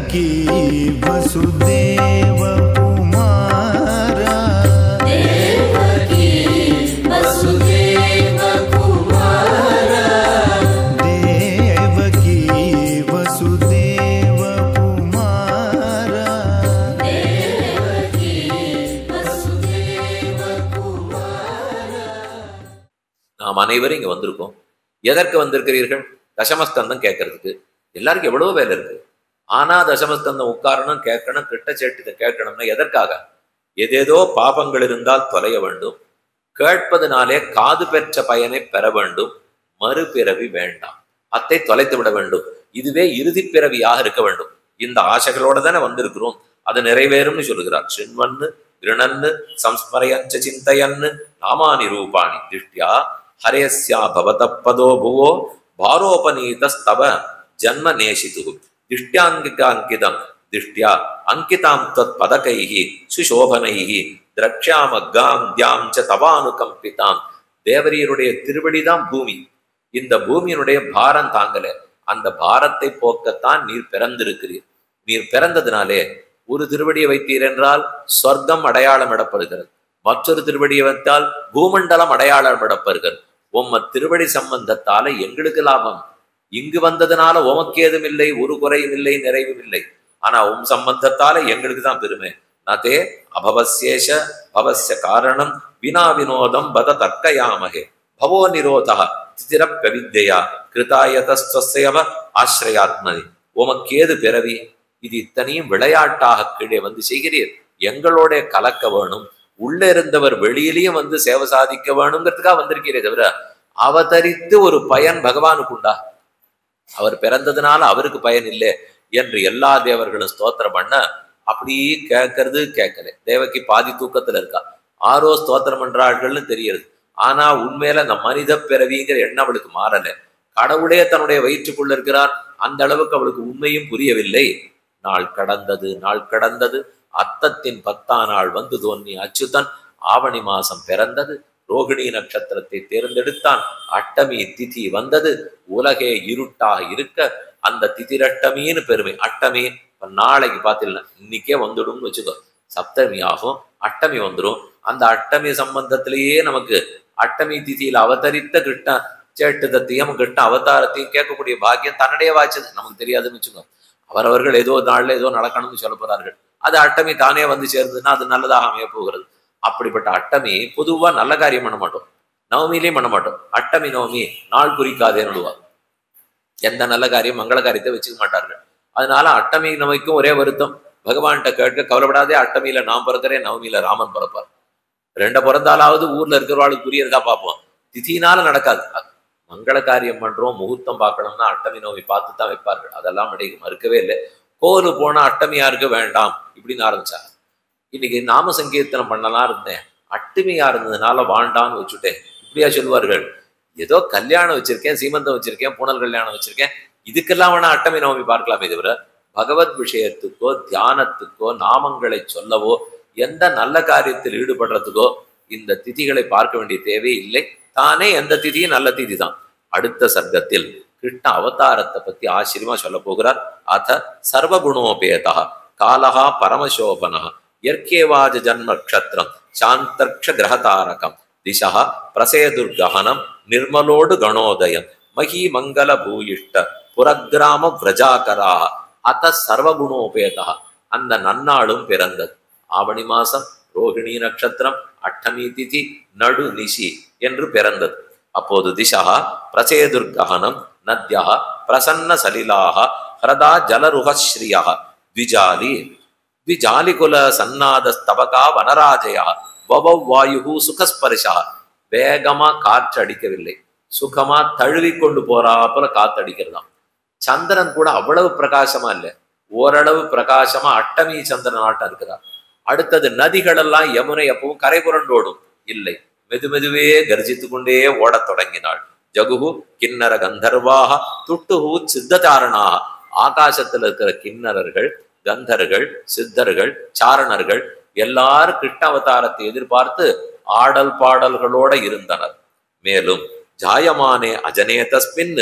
देवकी वसुदेव कुमारा देवकी वसुदेव कुमारा देवकी वसुदेव कुमारा देवकी वसुदेव कुमारा. நாம் அனைவரும் இங்க வந்திருக்கோம். எதற்கு வந்திருக்கிறீர்கள்? தசமஸ்கந்தம் கேட்கறதுக்கு. எல்லாருக்கும் எவ்வளவோ வேலை இருக்கு. ஆனா தசமஸ்கந்தம் உட்காரணும், கேட்கணும், கிட்ட சேட்டு கேட்கணும்னா எதற்காக? ஏதேதோ பாபங்கள் இருந்தால் தொலைய வேண்டும், கேட்பதனாலே காது பெற்ற பயனை பெற வேண்டும், மறுபிறவி வேண்டாம், அத்தை தொலைத்து விட வேண்டும், இதுவே இறுதி பிறவியாக இருக்க வேண்டும். இந்த ஆசைகளோட தானே வந்திருக்கிறோம். அது நிறைவேறும்னு சொல்லுகிறார். சின்வன்னு கிருணன்னு சம்ஸ்மரையஞ்ச சிந்தையன்னு நாமானி ரூபாணி திருஷ்டியா ஹரேஸ்யா பவத பதோ புவோ பாரோபநீதஸ்தவ ஜன்ம நேஷிது திஷ்டியாங்கிகாங்கிதம் திஷ்டியா அங்கிதாம் தத் பதகைஹி சுசோபனைஹி திரக்ஷாமகாம் தியாம் ச தவானுகம்பிதாம். தேவரீருடைய திருவடிதான் பூமி. இந்த பூமியினுடைய பாரம் தாங்கல. அந்த பாரத்தை போக்கத்தான் நீர் பிறந்திருக்கிறீர். நீர் பிறந்ததினாலே ஒரு திருவடியை வைத்தீர் என்றால் சொர்க்கம் அடையாளம் இடப்படுகிறது, மற்றொரு திருவடியை வைத்தால் பூமண்டலம் அடையாளம் இடப்படுகிறது. உம்ம திருவடி சம்பந்தத்தால எங்களுக்கு லாபம். இங்கு வந்ததுனால உமக்கு ஏதும் இல்லை, ஒரு குறையும் இல்லை, நிறைவும் இல்லை. ஆனா உம் சம்பந்தத்தால எங்களுக்கு தான் பெருமை. நதே அபவசேஷ பவஸ்ய காரணம் வினா வினோதம் பத தர்க்கயாமகே பவோ நிரோதா திதிரப்ய வித்யா கிருதாயதஸ்வஸ்யவ ஆஸ்ரயாத்மனி. உமக்கேது பிறவி? இது இத்தனையும் விளையாட்டாக கீழே வந்து செய்கிறீர். எங்களோட கலக்க வேணும், உள்ள இருந்தவர் வெளியிலையும் வந்து சேவை சாதிக்க வேணுங்கிறதுக்காக வந்திருக்கிறே தவிர அவதரித்து ஒரு பயன் பகவானுக்கு உண்டா? அவர் பிறந்ததுனால அவருக்கு பயன் இல்லை என்று எல்லா தேவர்களும் ஸ்தோத்திரம் பண்ண அப்படியே கேட்கறது கேட்கல. தேவகி பாதி தூக்கத்துல இருக்கா. ஆரோ ஸ்தோத்திரம் பண்றார்கள்னு தெரியுது. ஆனா உண்மையில அந்த மனித பிறவிங்கிற எண்ணம் அவளுக்கு மாறல. கடவுளே தன்னுடைய வயிற்றுக்குள்ள இருக்கிறார். அந்த அளவுக்கு அவளுக்கு உண்மையும் புரியவில்லை. நாள் கடந்தது. அத்தத்தின் 10ஆம் நாள் வந்து தோன்றி அச்சுதன் ஆவணி மாசம் பிறந்தது. ரோகிணி நட்சத்திரத்தை தேர்ந்தெடுத்தான். அட்டமி திதி வந்தது. உலகே இருட்டாக இருக்க அந்த திதிரட்டமின்னு பெருமை. அட்டமி நாளைக்கு பார்த்தீங்கன்னா இன்னைக்கே வந்துடும்னு வச்சுக்கோ. சப்தமி ஆகும், அட்டமி வந்துடும். அந்த அட்டமி சம்பந்தத்திலேயே நமக்கு அட்டமி திதியில அவதரித்த கிருஷ்ண சேட்டுதத்தையும் கிருஷ்ண அவதாரத்தையும் கேட்கக்கூடிய பாக்கியம் தன்னுடைய வாய்ச்சது. நமக்கு தெரியாதுன்னு வச்சுக்கோ. அவரவர்கள் ஏதோ நாள்ல ஏதோ நடக்கணும்னு சொல்ல போறார்கள். அது அட்டமி தானே வந்து சேர்ந்ததுன்னா அது நல்லதாக அமைய போகிறது. அப்படிப்பட்ட அட்டமி பொதுவா நல்ல காரியம் பண்ண மாட்டோம், நவமியிலையும் பண்ண மாட்டோம். அட்டமி நவமி நாள் குறிக்காதேன்னுடுவாங்க. எந்த நல்ல காரியம் மங்கள காரியத்தை வச்சுக்க மாட்டார்கள். அதனால அட்டமி நவமிக்கும் ஒரே வருத்தம். பகவான்கிட்ட கேட்க கவலைப்படாதே, அட்டமியில நான் பிறக்கிறேன், நவமியில ராமன் பிறப்பார். ரெண்ட பிறந்தாலாவது ஊர்ல இருக்கிறவாளுக்கு புரியறதா பார்ப்போம். திதினால நடக்காது. மங்கள காரியம் பண்றோம், முகூர்த்தம் பார்க்கணும்னா அட்டமி நவமி பார்த்து தான் வைப்பார்கள். அதெல்லாம் மறுக்கவே இல்லை. கோரு போனா அட்டமியா இருக்க வேண்டாம் இப்படின்னு ஆரம்பிச்சாங்க. இன்னைக்கு நாம சங்கீர்த்தனம் பண்ணலாம் இருந்தேன், அட்டமியா இருந்ததுனால வாண்டான்னு வச்சுட்டேன் இப்படியா சொல்லுவார்கள். ஏதோ கல்யாணம் வச்சிருக்கேன், சீமந்தம் வச்சிருக்கேன், பூனல் கல்யாணம் வச்சிருக்கேன், இதுக்கெல்லாம் வேணா அட்டமி நவமி பார்க்கலாமே தவிர பகவத் விஷயத்துக்கோ தியானத்துக்கோ நாமங்களை சொல்லவோ எந்த நல்ல காரியத்தில் ஈடுபடுறதுக்கோ இந்த திதிகளை பார்க்க வேண்டிய தேவை இல்லை. தானே எந்த திதியும் நல்ல திதி தான். அடுத்த சர்க்கத்தில் கிருஷ்ண அவதாரத்தை பத்தி ஆச்சரியமா சொல்ல போகிறார். அத சர்வகுணோபேதா காலஹா பரமசோபனா இயற்கேவாஜ ஜன்ம க்ஷத்ரம் சாந்தர்க்ஷ கிரகதாரகம் திசா பிரசேதுர்கஹனம் நிர்மலோடு கணோதயம் மகி மங்கள பூயிஷ்ட புரக்கிராம விரஜாகரா. அத சர்வகுணோபேதா. அந்த நன்னாளும் பிறந்தது. ஆவணி மாசம், ரோகிணி நட்சத்திரம், அட்டமி திதி, நடு நிஷி என்று பிறந்தது. அப்போது திசா பிரசேதுர்கஹனம் நத்யா பிரசன்ன சலிலாக ஹரதா ஜலருஹஸ்ரீயா த்விஜாலி த்விஜாலிகுல சன்னாதஸ்தபகா வனராஜயா வவவ் வாயு சுகஸ்பரிஷா. வேகமா காற்று அடிக்கவில்லை, சுகமா தழுவி கொண்டு போறாப்புல காத்து அடிக்கிறதாம். சந்திரன் கூட அவ்வளவு பிரகாசமா இல்லை, ஓரளவு பிரகாசமா அட்டமி சந்திரன் ஆட்டம் இருக்கிறார். அடுத்தது நதிகள் எல்லாம் யமுனை எப்பவும் கரை புரண்டோடும் இல்லை, மெதுமெதுவே கர்ஜித்து கொண்டே ஓடத் தொடங்கினாள். ஜகுகு கிண்ணர கந்தர்வாக துட்டுகு சித்ததாரணாக. ஆகாசத்துல இருக்கிற கிண்ணறர்கள், கந்தர்கள், சித்தர்கள், சாரணர்கள் எல்லாரும் கிருஷ்ண அவதாரத்தை எதிர்பார்த்து ஆடல் பாடல்களோட இருந்தனர். மேலும் ஜாயமானே அஜனே தஸ்மின்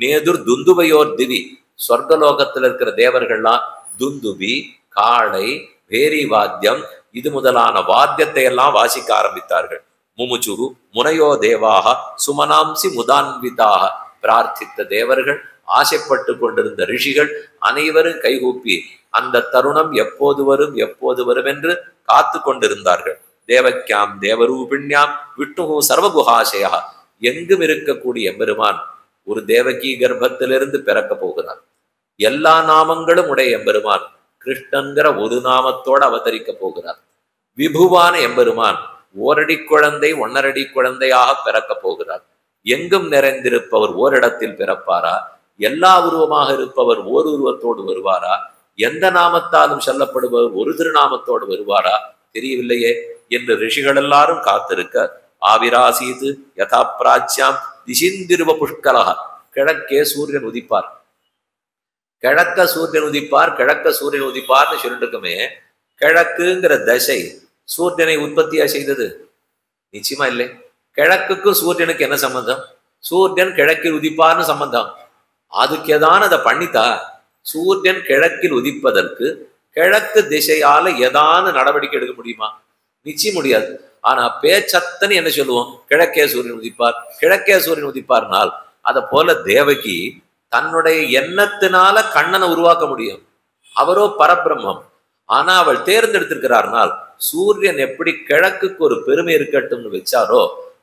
நேதுர் துந்துவையோர் திவி. சொர்க்கலோகத்தில் இருக்கிற தேவர்கள்லாம் துந்துபி, காளை, பேரி வாத்தியம் இது முதலான வாத்தியத்தை எல்லாம் வாசிக்க ஆரம்பித்தார்கள். முமுச்சுகு முனையோ தேவாக சுமனாம்சி முதான்விதாக பிரார்த்தித்த தேவர்கள், ஆசைப்பட்டு கொண்டிருந்த ரிஷிகள் அனைவரும் கைகூப்பி அந்த தருணம் எப்போது வரும் எப்போது வரும் என்று காத்து கொண்டிருந்தார்கள். தேவக்கியாம் தேவரூபிண்யாம் விஷ்ணு சர்வகுஹாசயா, எங்கும் இருக்கக்கூடிய எம்பெருமான் ஒரு தேவகி கர்ப்பத்திலிருந்து பிறக்க போகிறார். எல்லா நாமங்களும் உடைய எம்பெருமான் கிருஷ்ணன்கிற ஒரு நாமத்தோடு அவதரிக்க போகிறார். விபுவான எம்பெருமான் ஓரடி குழந்தை ஒன்னரடி குழந்தையாக பிறக்க போகிறார். எங்கும் நிறைந்திருப்பவர் ஓரிடத்தில் பிறப்பாரா? எல்லா உருவமாக இருப்பவர் ஓர் உருவத்தோடு வருவாரா? எந்த நாமத்தாலும் சொல்லப்படுபவர் ஒரு திருநாமத்தோடு வருவாரா? தெரியவில்லையே என்று ரிஷிகள் எல்லாரும் காத்திருக்க, ஆவிராசீது யதா பிராச்சியாம் திசிந்திருவ புஷ்கலகா, கிழக்கே சூரியன் உதிப்பார், கிழக்க சூரியன் உதிப்பார், கிழக்க சூரியன் உதிப்பார்னு சொல்லிட்டு இருக்குமே, கிழக்குங்கிற தசை சூரியனை உற்பத்தியா செய்தது? நிச்சயமா இல்லை. கிழக்குக்கும் சூரியனுக்கு என்ன சம்பந்தம்? சூரியன் கிழக்கில் உதிப்பார்னு சம்பந்தம். அதுக்கு ஏதான அதை பண்ணித்தா? சூரியன் கிழக்கில் உதிப்பதற்கு கிழக்கு திசையால ஏதான நடவடிக்கை எடுக்க முடியுமா? நிச்சயம் முடியாது. ஆனா பேச்சத்தன் என்ன சொல்லுவோம்? கிழக்கே சூரியன் உதிப்பார், கிழக்கே சூரியன் உதிப்பார்னால், அதை போல தேவகி தன்னுடைய எண்ணத்தினால கண்ணனை உருவாக்க முடியும். அவரோ பரபிரம்மம். ஆனா அவள் தேர்ந்தெடுத்திருக்கிறார்னால் சூரியன் எப்படி கிழக்குக்கு ஒரு பெருமை இருக்கட்டும்னு வச்சாரோ,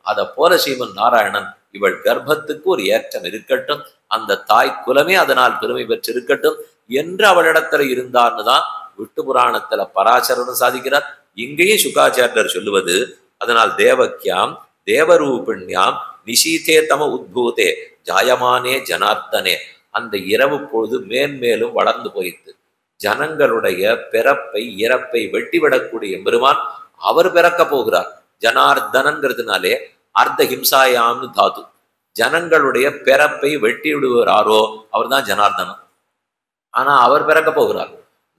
அதை போல ஸ்ரீமன் நாராயணன் இவள் கர்ப்பத்துக்கு ஒரு ஏற்றம் இருக்கட்டும், அந்த தாய் குலமே அதனால் பெருமை பெற்று இருக்கட்டும் என்று அவளிடத்துல இருந்தார்னு தான் விட்டு புராணத்துல பராசரன் சாதிக்கிறார். இங்கேயும் சுகாச்சாரியர் சொல்லுவது, அதனால் தேவக்கியாம் தேவரூபிண்யாம் நிஷீதே தம உத்பூதே ஜாயமானே ஜனார்த்தனே, அந்த இரவு பொழுது மேன்மேலும் வளர்ந்து போயிட்டு ஜனங்களுடைய பிறப்பை இறப்பை வெட்டிவிடக்கூடிய எம்பெருமான் அவர் பிறக்க போகிறார். ஜனார்தனங்கிறதுனாலே அர்த்த ஹிம்சாயாம்னு தாது. ஜனங்களுடைய பிறப்பை வெட்டி விடுவாரோ அவர் தான் ஜனார்தனம். ஆனா அவர் பிறக்க போகிறார்.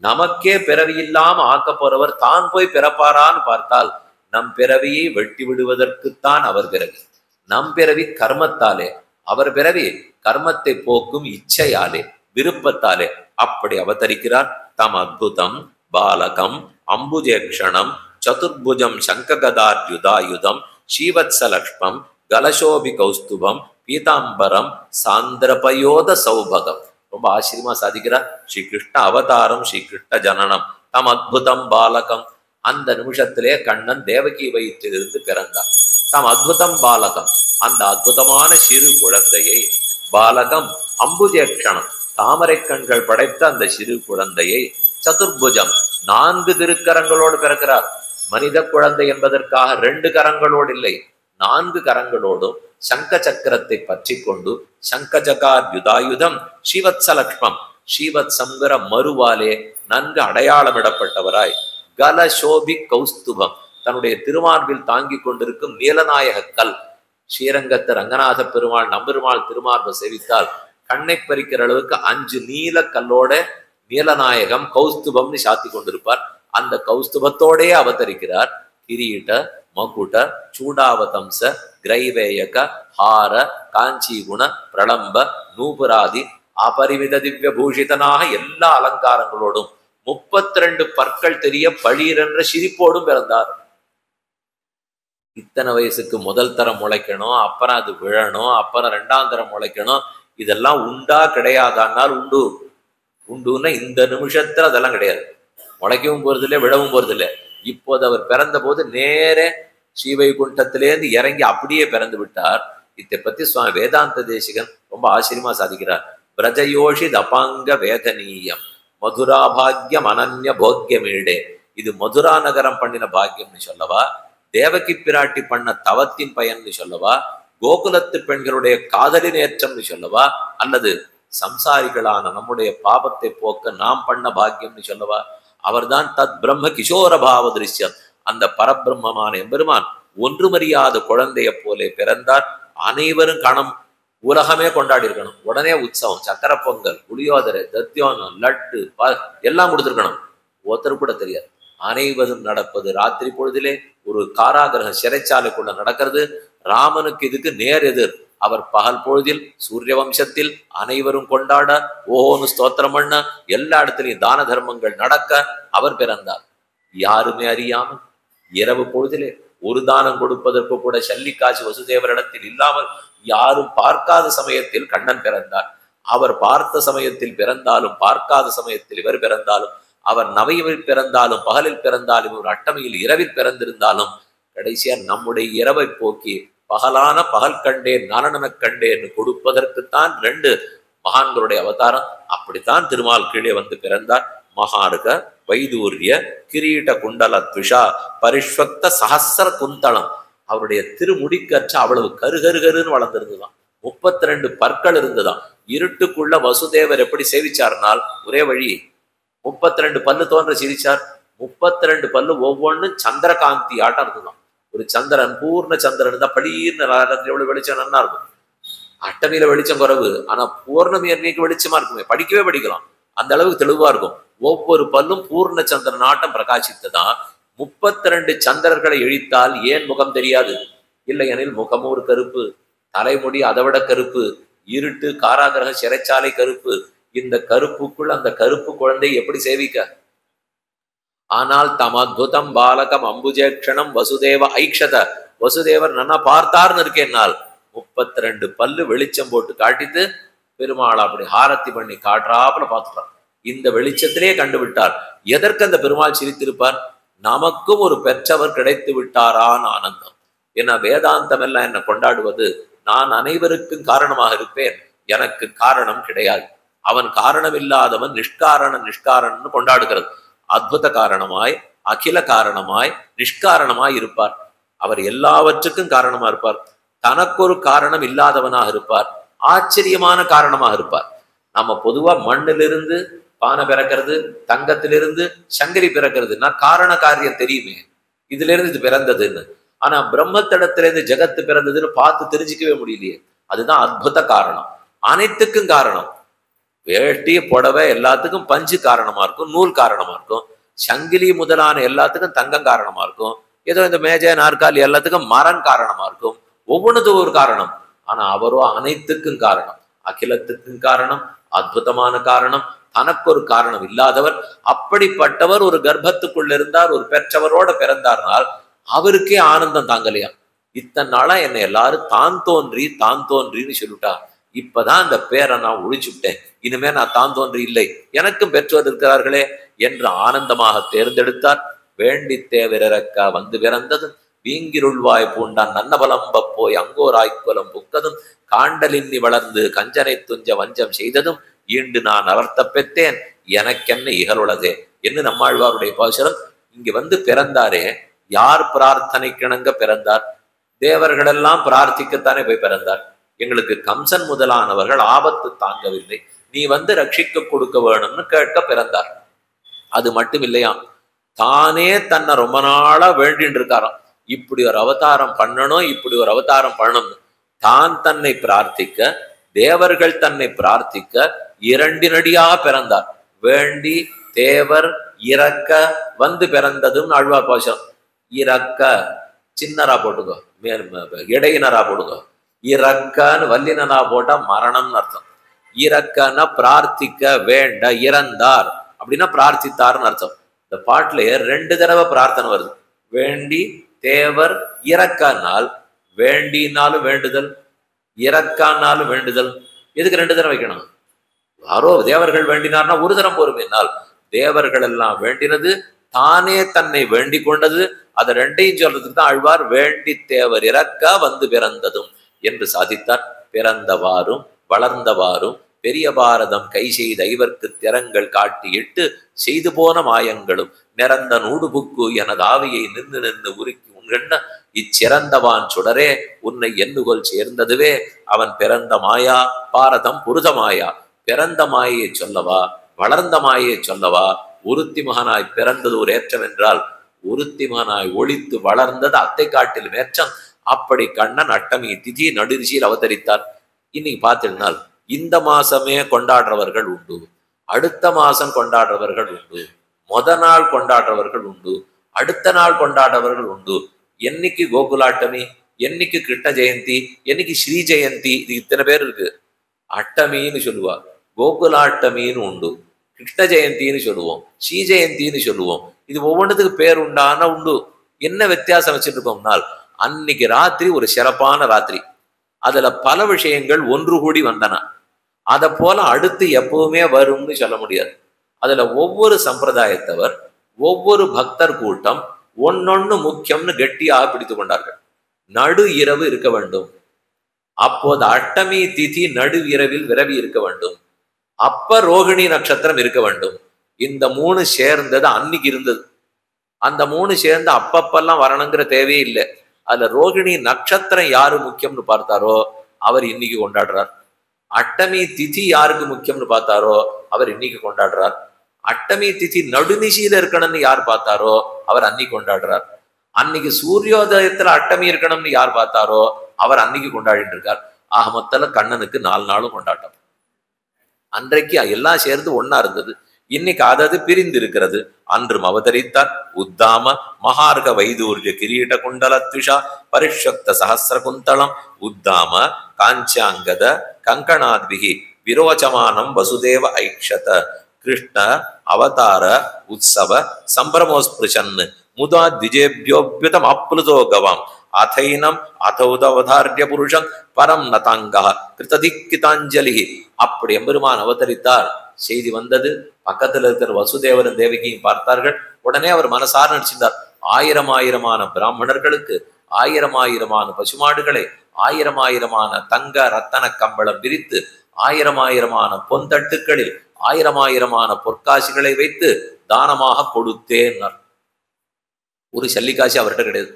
நமக்கே பிறவி இல்லாம ஆக்க போறவர் தான் போய் பிறப்பாரான்னு பார்த்தால், நம் பிறவியை வெட்டி விடுவதற்குத்தான் அவர் பிறவி. நம் பிறவி கர்மத்தாலே, அவர் பிறவி கர்மத்தை போக்கும் இச்சையாலே, விருப்பத்தாலே அப்படி அவதரிக்கிறார். தம் அத்புதம் பாலகம் அம்புஜேக்ஷணம் சதுர்புஜம் சங்ககதார்யுதாயுதம் ஸ்ரீவத்ஸலக்ஷ்மம் கலசோபி கௌஸ்துபம் பீதாம்பரம் சாந்திரபயோத சௌபகம். ரொம்ப ஆச்சரியமா சாதிக்கிறார். ஸ்ரீ கிருஷ்ண அவதாரம், ஸ்ரீ கிருஷ்ண ஜனனம், தம் அத்புதம் பாலகம். அந்த நிமிஷத்திலே கண்ணன் தேவகி வயிற்றிலிருந்து பிறந்தார். தம் அத்புதம் பாலகம், அந்த அற்புதமான சிறு குழந்தையை, பாலகம் அம்புஜேக்ஷணம், தாமரை கண்கள் படைத்த அந்த சிறு குழந்தையை, சதுர்புஜம் 4 திருக்கரங்களோடு பிறக்கிறார். மனித குழந்தை என்பதற்காக 2 கரங்களோடு இல்லை, 4 கரங்களோடும் சங்க சக்கரத்தை பற்றி கொண்டு சங்கஜகார்யுதாயுதம் ஸ்ரீவத்ஸலக்ஷ்மம், ஸ்ரீவத்சங்கிற மறுவாலே நன்கு அடையாளமிடப்பட்டவராய், கலசோபி கௌஸ்துபம், தன்னுடைய திருமார்பில் தாங்கி கொண்டிருக்கும் நீலநாயக கல். ஸ்ரீரங்கத்து ரங்கநாத பெருமாள் நம்பெருமாள் திருமார்பை சேவித்தால் கண்ணை பறிக்கிற அளவுக்கு 5 நீல கல்லோட நீலநாயகம் கௌஸ்துபம்னு சாத்தி கொண்டிருப்பார். அந்த கௌஸ்துபத்தோடே அவதரிக்கிறார். கிரீட மகுட சூடாவதம்ச கிரைவேயக ஹார காஞ்சிகுண பிரளம்ப நூபுராதி அபரிமித திவ்ய பூஷிதனாக எல்லா அலங்காரங்களோடும் 32 பற்கள் தெரிய பளீரென்ற சிரிப்போடும் பிறந்தார். இத்தனை வயசுக்கு முதல் தரம் முளைக்கணும், அப்புறம் அது விழணும், அப்புறம் 2ஆம் தரம் முளைக்கணும், இதெல்லாம் உண்டா கிடையாதானால் உண்டு. உண்டுன்னா இந்த நிமிஷத்துல அதெல்லாம் கிடையாது. முளைக்கவும் போறதில்லை, விழவும் போறதில்லை. இப்போது அவர் பிறந்த போது நேர ஸ்ரீவைகுண்டத்திலேருந்து இறங்கி அப்படியே பிறந்து விட்டார். இதை பத்தி சுவாமி வேதாந்த தேசிகன் ரொம்ப ஆச்சரியமா சாதிக்கிறார். பிரஜயோஷி தபாங்க வேதனீயம் மதுராபாகியம் அனன்ய போக்கியமீடே. இது மதுரா நகரம் பண்ணின பாக்கியம்னு சொல்லவா, தேவகி பிராட்டி பண்ண தவத்தின் பயன்னு சொல்லவா, கோகுலத்து பெண்களுடைய காதலின் ஏற்றம்னு சொல்லவா, அல்லது சம்சாரிகளான நம்முடைய பாபத்தை போக்க நாம் பண்ண பாக்கியம்னு சொல்லவா? அவர்தான் தத் பிரம்ம கிஷோர பாவ திருஷ்யம். அந்த பரபிரம்மமான எம்பெருமான் ஒன்றுமறியாத குழந்தைய போலே பிறந்தார். அனைவரும் கணம் உலகமே கொண்டாடி இருக்கணும். உடனே உற்சவம், சக்கர பொங்கல், புளியோதரை, தத்தியோனம், லட்டு எல்லாம் கொடுத்துருக்கணும். ஒருத்தர் கூட தெரியாது. அனைவரும் நடப்பது ராத்திரி பொழுதிலே ஒரு காராகிரக சிறைச்சாலைக்குள்ள நடக்கிறது. ராமனுக்கு இதுக்கு நேர் எதிர் அவர் பகல் பொழுதில் சூரிய வம்சத்தில் அனைவரும் கொண்டாட ஓன்னு ஸ்தோத்திரம் பண்ண எல்லா இடத்துலையும் தான தர்மங்கள் நடக்க அவர் பிறந்தார். யாருமே அறியாமல் இரவு பொழுதிலே ஒரு தானம் கொடுப்பதற்கு கூட சல்லிக்காசு வசுதேவரிடத்தில் இல்லாமல் யாரும் பார்க்காத சமயத்தில் கண்ணன் பிறந்தார். அவர் பார்த்த சமயத்தில் பிறந்தாலும் பார்க்காத சமயத்தில் இவர் பிறந்தாலும், அவர் நவையில் பிறந்தாலும் பகலில் பிறந்தாலும், ஒரு அட்டமையில் இரவில் பிறந்திருந்தாலும், கடைசியா நம்முடைய இரவை போக்கி பகலான பகல் கண்டேன் நலனனக் கண்டேன்னு கொடுப்பதற்குத்தான் ரெண்டு மகான்களுடைய அவதாரம். அப்படித்தான் திருமால் கீழே வந்து பிறந்தார். மகாருக வைதூரிய கிரீட குண்டல துஷா பரிஷ்வக்த சஹஸ்ர குந்தளம். அவருடைய திருமுடிக்கற்ற அவ்வளவு கருகருகருன்னு வளர்ந்திருந்துதான். 32 பற்கள் இருந்துதான். இருட்டுக்குள்ள வசுதேவர் எப்படி சேவிச்சார்னால் ஒரே வழி, 32 பல்லு தோன்ற சிரிச்சார். 32 பல்லு ஒவ்வொன்றும் சந்திரகாந்தி ஆட்டம் இருந்துதான். ஒரு சந்திரன் பூர்ண சந்திரன் தான் பளீர்னு எவ்வளவு வெளிச்சம் நல்லா இருக்கும். அட்டமையில வெளிச்சம் குறைவு, ஆனா பூர்ணமி அன்னைக்கு வெளிச்சமா இருக்குமே, படிக்கவே படிக்கலாம், அந்த அளவுக்கு தெளிவா இருக்கும். ஒவ்வொரு பல்லும் பூர்ண சந்திரன் ஆட்டம் பிரகாசித்துதான். 32 சந்திரர்களை எழித்தால் ஏன் முகம் தெரியாது? இல்லையெனில் முகமும் ஒரு கருப்பு, தலைமுடி அதை விட கருப்பு, இருட்டு காராகிரக சிறைச்சாலை கருப்பு. இந்த கருப்புக்குள் அந்த கருப்பு குழந்தை எப்படி சேவிக்க? ஆனால் தம் அத்புதம் பாலகம் அம்புஜேக்ஷணம் வசுதேவ ஐக்ஷத. வசுதேவர் நன்னா பார்த்தார்னு இருக்கேன்னால் 32 பல்லு வெளிச்சம் போட்டு காட்டிட்டு பெருமாள் அப்படி ஹாரத்தி பண்ணி காட்டுறாப்புல பார்த்துட்டார். இந்த வெளிச்சத்திலே கண்டுவிட்டார். எதற்கு அந்த பெருமாள் சிரித்திருப்பார்? நமக்கும் ஒரு பெற்றவர் கிடைத்து விட்டாரான் ஆனந்தம். ஏன்னா வேதாந்தம் எல்லாம் என்ன கொண்டாடுவது, நான் அனைவருக்கும் காரணமாக இருப்பேன், எனக்கு காரணம் கிடையாது, அவன் காரணம் இல்லாதவன் நிஷ்காரணன்னு கொண்டாடுகிறது. அத்புத காரணமாய் அகில காரணமாய் நிஷ்காரணமாய் இருப்பார். அவர் எல்லாவற்றுக்கும் காரணமா இருப்பார். தனக்கொரு காரணம் இல்லாதவனாக இருப்பார். ஆச்சரியமான காரணமாக இருப்பார். நம்ம பொதுவா மண்ணிலிருந்து பானை பிறக்கிறது, தங்கத்திலிருந்து சங்கரி பிறக்கிறதுனா காரண காரியம் தெரியுமே, இதுல இருந்து இது பிறந்ததுன்னு. ஆனா பிரம்மத்திடத்திலிருந்து ஜெகத்து பிறந்ததுன்னு பார்த்து தெரிஞ்சுக்கவே முடியலையே. அதுதான் அத்புத காரணம். அனைத்துக்கும் காரணம். வேட்டி புடவை எல்லாத்துக்கும் பஞ்சு காரணமா இருக்கும், நூல் காரணமா இருக்கும். சங்கிலி முதலான எல்லாத்துக்கும் தங்கம் காரணமா இருக்கும். ஏதோ இந்த மேஜை நாற்காலி எல்லாத்துக்கும் மரம் காரணமா இருக்கும். ஒவ்வொன்றுத்துக்கும் ஒரு காரணம். ஆனா அவரோ அனைத்துக்கும் காரணம், அகிலத்துக்கும் காரணம், அற்புதமான காரணம், தனக்கு ஒரு காரணம் இல்லாதவர். அப்படிப்பட்டவர் ஒரு கர்ப்பத்துக்குள்ள இருந்தார், ஒரு பெற்றவரோட பிறந்தார்னால் அவருக்கே ஆனந்தம் தாங்கலையா. இத்தனை நாளா என்னை எல்லாரும் தான் தோன்றின்னு சொல்லிட்டா, இப்பதான் அந்த பேரை நான் ஒழிச்சுட்டேன், இனிமே நான் தான் தோன்றி இல்லை, எனக்கும் பெற்றோர் இருக்கிறார்களே என்று ஆனந்தமாக தேர்ந்தெடுத்தார். வேண்டி தேவிரக்க வந்து பிறந்ததும் வீங்கிருள்வாய் பூண்டான் நன்னபலம்ப போய் அங்கோராய்க்குலம் புக்கதும் காண்டலின்னி வளர்ந்து கஞ்சனை துஞ்ச வஞ்சம் செய்ததும் ஈண்டு நான் அவர்த்த பெற்றேன் எனக்கென்ன இகழுளதே என்று நம்மாழ்வாருடைய பாசுரம். இங்க வந்து பிறந்தாரே, யார் பிரார்த்தனை கிணங்க பிறந்தார்? தேவர்களெல்லாம் பிரார்த்திக்கத்தானே போய் பிறந்தார். எங்களுக்கு கம்சன் முதலானவர்கள் ஆபத்து தாங்கவில்லை, நீ வந்து ரட்சிக்க கொடுக்க வேணும்னு கேட்க பிறந்தார். அது மட்டும் இல்லையா, தானே தன்னை ரொம்ப நாளா வேண்டின்னு இருக்காராம், இப்படி ஒரு அவதாரம் பண்ணணும், இப்படி ஒரு அவதாரம் பண்ணணும். தான் தன்னை பிரார்த்திக்க, தேவர்கள் தன்னை பிரார்த்திக்க இரண்டினடியாக பிறந்தார். வேண்டி தேவர் இறக்க வந்து பிறந்ததும் ஆழ்வார் பாசம். இறக்க சின்னரா போட்டுக்கோ, இடையினரா போட்டுக்கோ. இறக்கன்னு வல்லினரா போட்டா மரணம்னு அர்த்தம். இறக்கன்னா பிரார்த்திக்க, வேண்ட, இறந்தார் அப்படின்னா பிரார்த்தித்தார்னு அர்த்தம். இந்த பாட்டுல 2 தடவை பிரார்த்தனை வருது. வேண்டி தேவர் இறக்கானால், வேண்டினாலும் வேண்டுதல், இறக்கானாலும் வேண்டுதல். எதுக்கு 2 தடவை வைக்கணும்? யாரோ தேவர்கள் வேண்டினார்னா ஒரு தரம் பொறுமையினால், தேவர்கள் எல்லாம் வேண்டினது, தானே தன்னை வேண்டிக் கொண்டது, அதை 2ஐயும் சொல்றதுக்கு தான் ஆழ்வார் வேண்டி தேவர் இறக்க வந்து பிறந்ததும் என்று சாதித்தார். பிறந்தவாறும் வளர்ந்தவாறும் பெரிய பாரதம் கை செய்த ஐவர்க்கு திறங்கள் காட்டி இட்டு செய்து போன மாயங்களும் நிறந்த நூடுபுக்கு எனது ஆவியை நின்று உருக்கி உண்கண்ட இச்சிறந்தவான் சுடரே உன்னை எண்ணுகொள் சேர்ந்ததுவே அவன் பிறந்த மாயா பாரதம் புருத மாயா. பிறந்த மாயை சொல்லவா, வளர்ந்த மாயை சொல்லவா? ஒருத்தி மகனாய் பிறந்தது ஒரு ஏற்றம் என்றால், ஒருத்தி மகனாய் ஒளித்து வளர்ந்தது அத்தை காட்டிலும் ஏற்றம். அப்படி கண்ணன் அட்டமி திதி நடுரிசியில் அவதரித்தார். இன்னைக்கு பார்த்திருந்தால் இந்த மாசமே கொண்டாடுறவர்கள் உண்டு, அடுத்த மாசம் கொண்டாடுறவர்கள் உண்டு, நாள் கொண்டாடுறவர்கள் உண்டு, அடுத்த நாள் கொண்டாடுறவர்கள் உண்டு. என்னைக்கு கோகுலாட்டமி? என்னைக்கு கிருஷ்ண ஜெயந்தி, என்னைக்கு ஸ்ரீ ஜெயந்தி, இது இத்தனை பேர் இருக்கு. அஷ்டமின்னு சொல்லுவா, கோகுலாஷ்டமின்னு உண்டு, கிருஷ்ண ஜெயந்தின்னு சொல்லுவோம், ஸ்ரீ ஜெயந்தின்னு சொல்லுவோம். இது ஒவ்வொன்றுத்துக்கு பேர் உண்டான உண்டு. என்ன வித்தியாசம் வச்சுட்டு இருக்கோம்னால், அன்னைக்கு ராத்திரி ஒரு சிறப்பான ராத்திரி, அதுல பல விஷயங்கள் ஒன்று கூடி வந்தன. அதை போல அடுத்து எப்பவுமே வரும்னு சொல்ல முடியாது. அதுல ஒவ்வொரு சம்பிரதாயத்தவர், ஒவ்வொரு பக்தர் கூட்டம் ஒன்னொன்னு முக்கியம்னு கெட்டியாக பிடித்து கொண்டார்கள். நடு இரவு இருக்க வேண்டும், அப்போது அஷ்டமி திதி நடு இரவில் விரவி இருக்க வேண்டும், அப்ப ரோகிணி நட்சத்திரம் இருக்க வேண்டும். இந்த மூணு சேர்ந்தது அன்னைக்கு இருந்தது. அந்த மூணு சேர்ந்து அப்பப்பெல்லாம் வரணுங்கிற தேவையே இல்லை. அதுல ரோகிணி நட்சத்திரம் யாரு முக்கியம்னு பார்த்தாரோ அவர் இன்னைக்கு கொண்டாடுறார். அஷ்டமி திதி யாருக்கு முக்கியம்னு பார்த்தாரோ அவர் இன்னைக்கு கொண்டாடுறார். அஷ்டமி திதி நடுநிசையில இருக்கணும்னு யார் பார்த்தாரோ அவர் அன்னைக்கு கொண்டாடுறார். அன்னைக்கு சூரியோதயத்துல அஷ்டமி இருக்கணும்னு யார் பார்த்தாரோ அவர் அன்னைக்கு கொண்டாடிட்டு இருக்கார். ஆக மொத்தல கண்ணனுக்கு 4 நாளும் கொண்டாட்டம். அன்றைக்கு எல்லாம் சேர்ந்து ஒன்னா இருந்தது. இன்னைக்கு அதது பிரிந்து இருக்கிறது. அன்றும் அவதரித்தார் உத்தாம மகார்க வைதூர்ய கிரீட குண்டலத்விஷா பரிஷக்த சஹசிர குந்தளம் உத்தாம காஞ்சாங்கத கங்கணாத்விகி விரோச்சமானம் வசுதேவ ஐக்ஷத கிருஷ்ண அவதார உற்சவ சம்பிரமோஸ்பிருஷன் முதா திஜேபியோபியுதம் அப்ளுதோ கவாம் அதைனம் அதௌதவதாரிய புருஷம் பரம் நதாங்கா கிருததிக்கிதாஞ்சலி. அப்படி எம்பெருமான் அவதரித்தார். செய்தி வந்தது. பக்கத்துல இருக்கிற வசுதேவரும் தேவகியும் பார்த்தார்கள். உடனே அவர் மனசார நினைச்சிருந்தார், 1000 பிராமணர்களுக்கு 1000 பசுமாடுகளை 1000 தங்க ரத்தன கம்பளம் விரித்து 1000 பொந்தட்டுக்களில் 1000 பொற்காசிகளை வைத்து தானமாக கொடுத்தேன். ஒரு சல்லிக்காசி அவர்கிட்ட கிடையாது.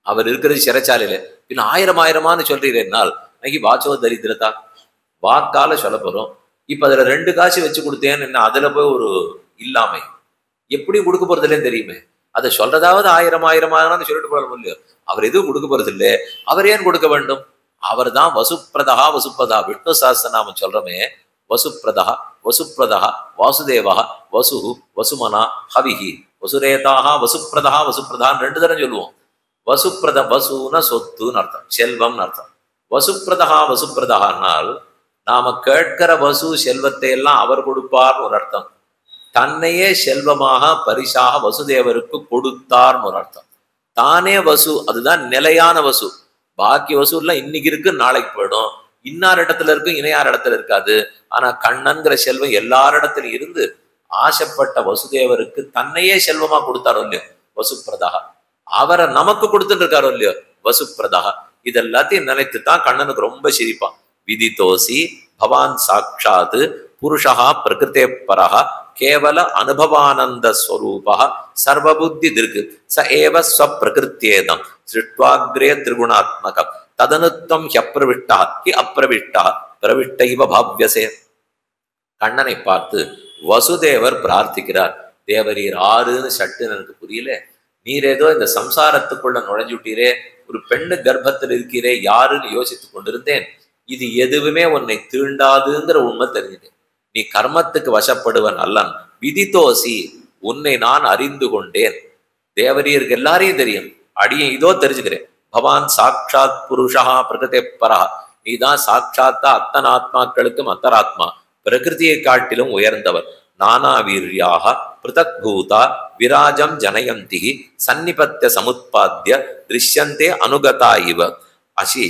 அவர் இருக்கிறது சிறைச்சாலையில. பின் 1000 சொல்றீர்கள், இன்னைக்கு வாச்சோ தரித்திரத்தா வாக்கால சொல்ல போறோம். இப்ப அதுல 2 காசு வச்சு கொடுத்தேன்னு என்ன, அதுல போய் ஒரு இல்லாமை எப்படி கொடுக்க போறது இல்லைன்னு தெரியுமே. அதை சொல்றதாவது 1000 சொல்லிட்டு போறோம் இல்லையோ. அவர் எதுவும் கொடுக்க போறது இல்லை. அவர் ஏன் கொடுக்க வேண்டும்? அவர் தான் வசுப்பிரதா வசுப்பதா. விஷ்ணு சாஸ்திரநாமம் சொல்றமே, வசுப்பிரதா வசுப்பிரதா வாசுதேவா வசு வசுமனா ஹவிஹி வசுரேதாக வசுப்பிரதா வசுப்பிரதான்னு 2 தரம் சொல்லுவோம். வசுப்பிரத வசுன சொத்துன்னு அர்த்தம், செல்வம்னு அர்த்தம். வசுப்பிரதா வசுப்பிரதானால் நாம கேட்கிற வசு செல்வத்தை எல்லாம் அவர் கொடுப்பார்னு ஒரு அர்த்தம். தன்னையே செல்வமாக பரிசாக வசுதேவருக்கு கொடுத்தார்னு ஒரு அர்த்தம். தானே வசு, அதுதான் நிலையான வசு. பாக்கி வசு எல்லாம் இன்னைக்கு இருக்கு, நாளைக்கு போயிடும். இன்னார் இடத்துல இருக்கும், இணையார் இடத்துல இருக்காது. ஆனா கண்ணன்கிற செல்வம் எல்லாரிடத்துல இருந்து ஆசைப்பட்ட வசுதேவருக்கு தன்னையே செல்வமா கொடுத்தாரோ இல்லையோ வசுப்பிரதா. அவரை நமக்கு கொடுத்துட்டு இருக்காரோ இல்லையோ வசுப்பிரதா. இதெல்லாத்தையும் நினைத்துத்தான் கண்ணனுக்கு ரொம்ப சிரிப்பான். விதிதோசி பவான் சாட்சாத் புருஷா பிரகிருதே பரஹ கேவல அனுபவானந்த ஸ்வரூபா சர்வபுத்தி திருக்கு ச ஏவ ஸ்வப்பிரகிருத்யேதம் சிருஷ்ட்வாக்ரே திரிகுணாத்மகம் ததனுத்வம் ஹியப்ரவிஷ்டா ஹி அப்ரவிஷ்டா பிரவிஷ்ட இவ பாவ்யசே. கண்ணனை பார்த்து வசுதேவர் பிரார்த்திக்கிறார். தேவரீர் ஆறுன்னு சட்டுன்னு எனக்கு புரியல. நீர் ஏதோ இந்த சம்சாரத்துக்குள்ள நுழைஞ்சுட்டீரே, ஒரு பெண்ணு கர்ப்பத்தில் இருக்கிறே, யாருன்னு யோசித்துக் கொண்டிருந்தேன். இது எதுவுமே உன்னை தீண்டாதுங்கிற உண்மை தெரிஞ்சது. நீ கர்மத்துக்கு வசப்படுவன் அல்லன். விதித்தோசி, உன்னை நான் அறிந்து கொண்டேன். தேவரீருக்கு எல்லாரையும் தெரியும், அடியும் இதோ தெரிஞ்சுக்கிறேன். பவான் சாட்சாத் புருஷா பிரகிருதே பரா. நீதான் சாட்சாத்தா அத்தன் ஆத்மாக்களுக்கும் அத்தராத்மா, பிரகிருதியை காட்டிலும் உயர்ந்தவர். நானா வீரியாக பிருதக் பூதா விராஜம் ஜனயந்தி சன்னிபத்திய சமுத்பாத்திய திருஷ்யந்தே அனுகதா இவ அசி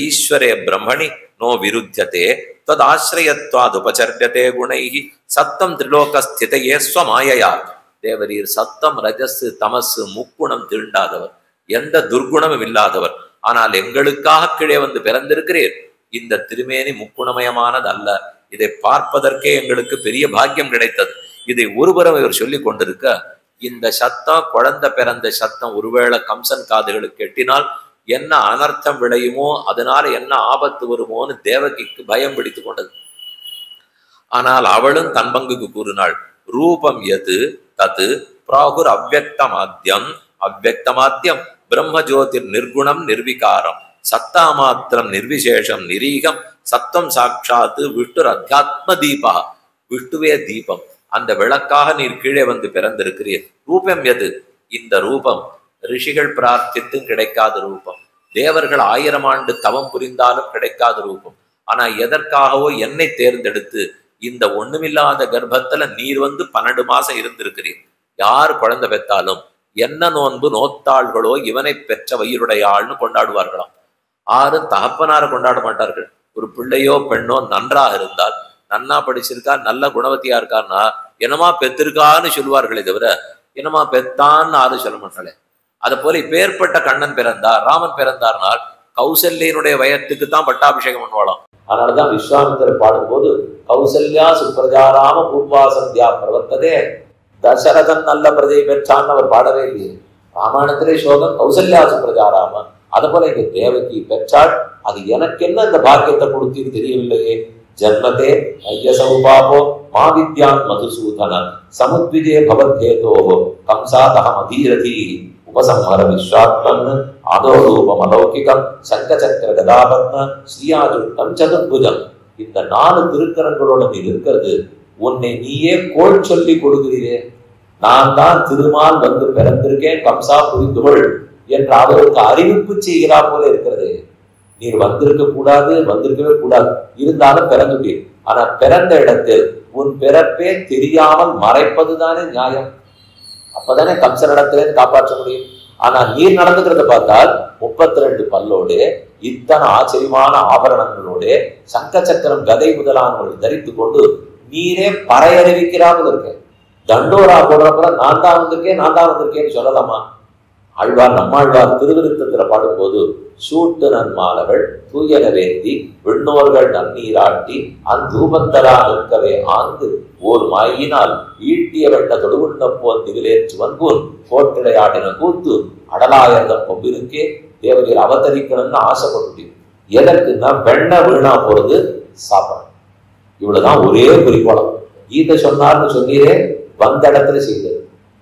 ஈஸ்வரே பிரம்மணி நோ விருத்தியதே ததாசிரயத்வாதுபச்சர்யதே குணைஹி சத்தம் திரிலோகஸ்திதையே ஸ்வமாயையா. தேவரீர் சத்தம் ரஜஸ் தமஸ் முக்குணம் தீண்டாதவர், எந்த துர்குணமும் இல்லாதவர். ஆனால் எங்களுக்காக கீழே வந்து பிறந்திருக்கிறீர். இந்த திருமேனி முக்குணமயமானது அல்ல. இதை பார்ப்பதற்கே எங்களுக்கு பெரிய பாக்கியம் கிடைத்தது. இதை ஒருபுறம் இவர் சொல்லி கொண்டிருக்க, இந்த சத்தம் குழந்தை பிறந்த சத்தம் ஒருவேளை கம்சன் காதுகளுக்கு எட்டினால் என்ன அனர்த்தம் விளையுமோ, அதனால என்ன ஆபத்து வருமோன்னு தேவகிக்கு பயம் பிடித்து கொண்டது. ஆனால் அவளும் தன் பங்குக்கு கூறினாள், ரூபம் எது தது பிராகுர் அவ்வக்தமாத்தியம் அவ்வக்தமாத்தியம் பிரம்மஜோதிர் நிர்குணம் நிர்விகாரம் சத்தா மாத்திரம் நிர்விசேஷம் நிரீகம் சத்தம் சாட்சாத்து விஷ்ணுர் அத்தியாத்ம தீபா. விஷ்ணுவே தீபம், அந்த விளக்காக நீர் கீழே வந்து பிறந்திருக்கிறீர். ரூபம் எது? இந்த ரூபம் ரிஷிகள் பிரார்த்தித்தும் கிடைக்காத ரூபம், தேவர்கள் 1000 ஆண்டு தவம் புரிந்தாலும் கிடைக்காத ரூபம். ஆனா எதற்காகவோ என்னை தேர்ந்தெடுத்து இந்த ஒண்ணுமில்லாத கர்ப்பத்துல நீர் வந்து 12 மாசம் இருந்திருக்கிறீர். யார் குழந்தை பெற்றாலும் என்ன நோன்பு நோத்தாள்களோ இவனை பெற்ற வயிறுடையாள்னு கொண்டாடுவார்களாம். யாரும் தகப்பனார கொண்டாட மாட்டார்கள். ஒரு பிள்ளையோ பெண்ணோ நன்றாக இருந்தால், நன்னா படிச்சிருக்கா, நல்ல குணவத்தியா இருக்கான்னா என்னமா பெற்றிருக்கான்னு சொல்லுவார்களே தவிர என்னமா பெத்தான்னு யாரும் சொல்ல மாட்டாளே. அதை போல இப்பேற்பட்ட கண்ணன் பிறந்தார், ராமன் பிறந்தார்னால் கௌசல்யனுடைய வயத்துக்கு தான் பட்டாபிஷேகம் பண்ணுவாளாம். அதனாலதான் விஸ்வாமித்திரர் பாடும்போது கௌசல்யா சுப்ரஜாராம பூர்வா சந்தியா பிரவர்த்ததே, தசரதன் நல்ல பிரஜை பெற்றான்னு அவர் பாடவே இல்லையே. ராமாயணத்திலே சோகம் கௌசல்யா சுப்ரஜாராம. அது போல இங்க தேவகி பெற்றாள். அது எனக்கு என்ன இந்த பாக்கியத்தை கொடுத்தீரு தெரியவில்லையே. ஜன்மதே ஐயசௌபாபோ மாவித்யான் மதுசூதன சமுத்விஜே பவத்ஹேதோ கம்சாதகம் அதீரதி உபசம்ஹர விஸ்வாத்மன் ஆதோரூபம் அலௌகிகம் சங்கசக்கர கதாபத்ம ஸ்ரீயாஜுட்டம் சதுர்புஜம். இந்த 4 திருக்கரங்களோட நீ இருக்கிறது, உன்னை நீயே கோள் சொல்லி கொடுக்கிறீரே. நான் தான் திருமால் வந்து பிறந்திருக்கேன், கம்சா புரிந்துகொள் என்று அவருக்கு அறிவிப்பு செய்கிறா போல இருக்கிறது. நீர் வந்திருக்க கூடாது, வந்திருக்கவே கூடாது, இருந்தாலும் பிறந்துட்டீர். ஆனா பிறந்த இடத்தில் உன் பிறப்பே தெரியாமல் மறைப்பதுதானே நியாயம். அப்பதானே கம்சனிடத்திலே காப்பாற்ற முடியும். ஆனா நீர் நடந்துக்கிறத பார்த்தால் 32 பல்லோடு இத்தனை ஆச்சரியமான ஆபரணங்களோடு சங்க சக்கரம் கதை முதலானவர்கள் தரித்து கொண்டு நீரே பறையறிவிக்கிறாமல் இருக்க. தண்டோரா போடுறப்ப நான் தான் வந்திருக்கேன்னு சொல்லலாமா? ஆழ்வார் நம்மாழ்வார் திருவிருத்தத்துல பாடும்போது சூட்டு நன்மாலகள் தூயன வேந்தி விண்ணோர்கள் நன்னீராட்டி அந்தூபந்தரா நிற்கவே ஆந்து ஓர் மாயினால் ஈட்டிய வெண்ட தொடுகுண்ட போல் திகிலேற்று வன்போல் கோட்டிடையாடின கூத்து அடலாயந்த பொம்பிருக்கே தேவதையில் அவதரிக்கணும்னு ஆசைப்பட்டு எதற்குன்னா வெண்ண வீணா போறது சாப்பிடணும். இவ்வளவுதான் ஒரே குறிக்கோளம். கீதை சொன்னார்னு சொன்னீரே, வந்த இடத்துல செய்தது.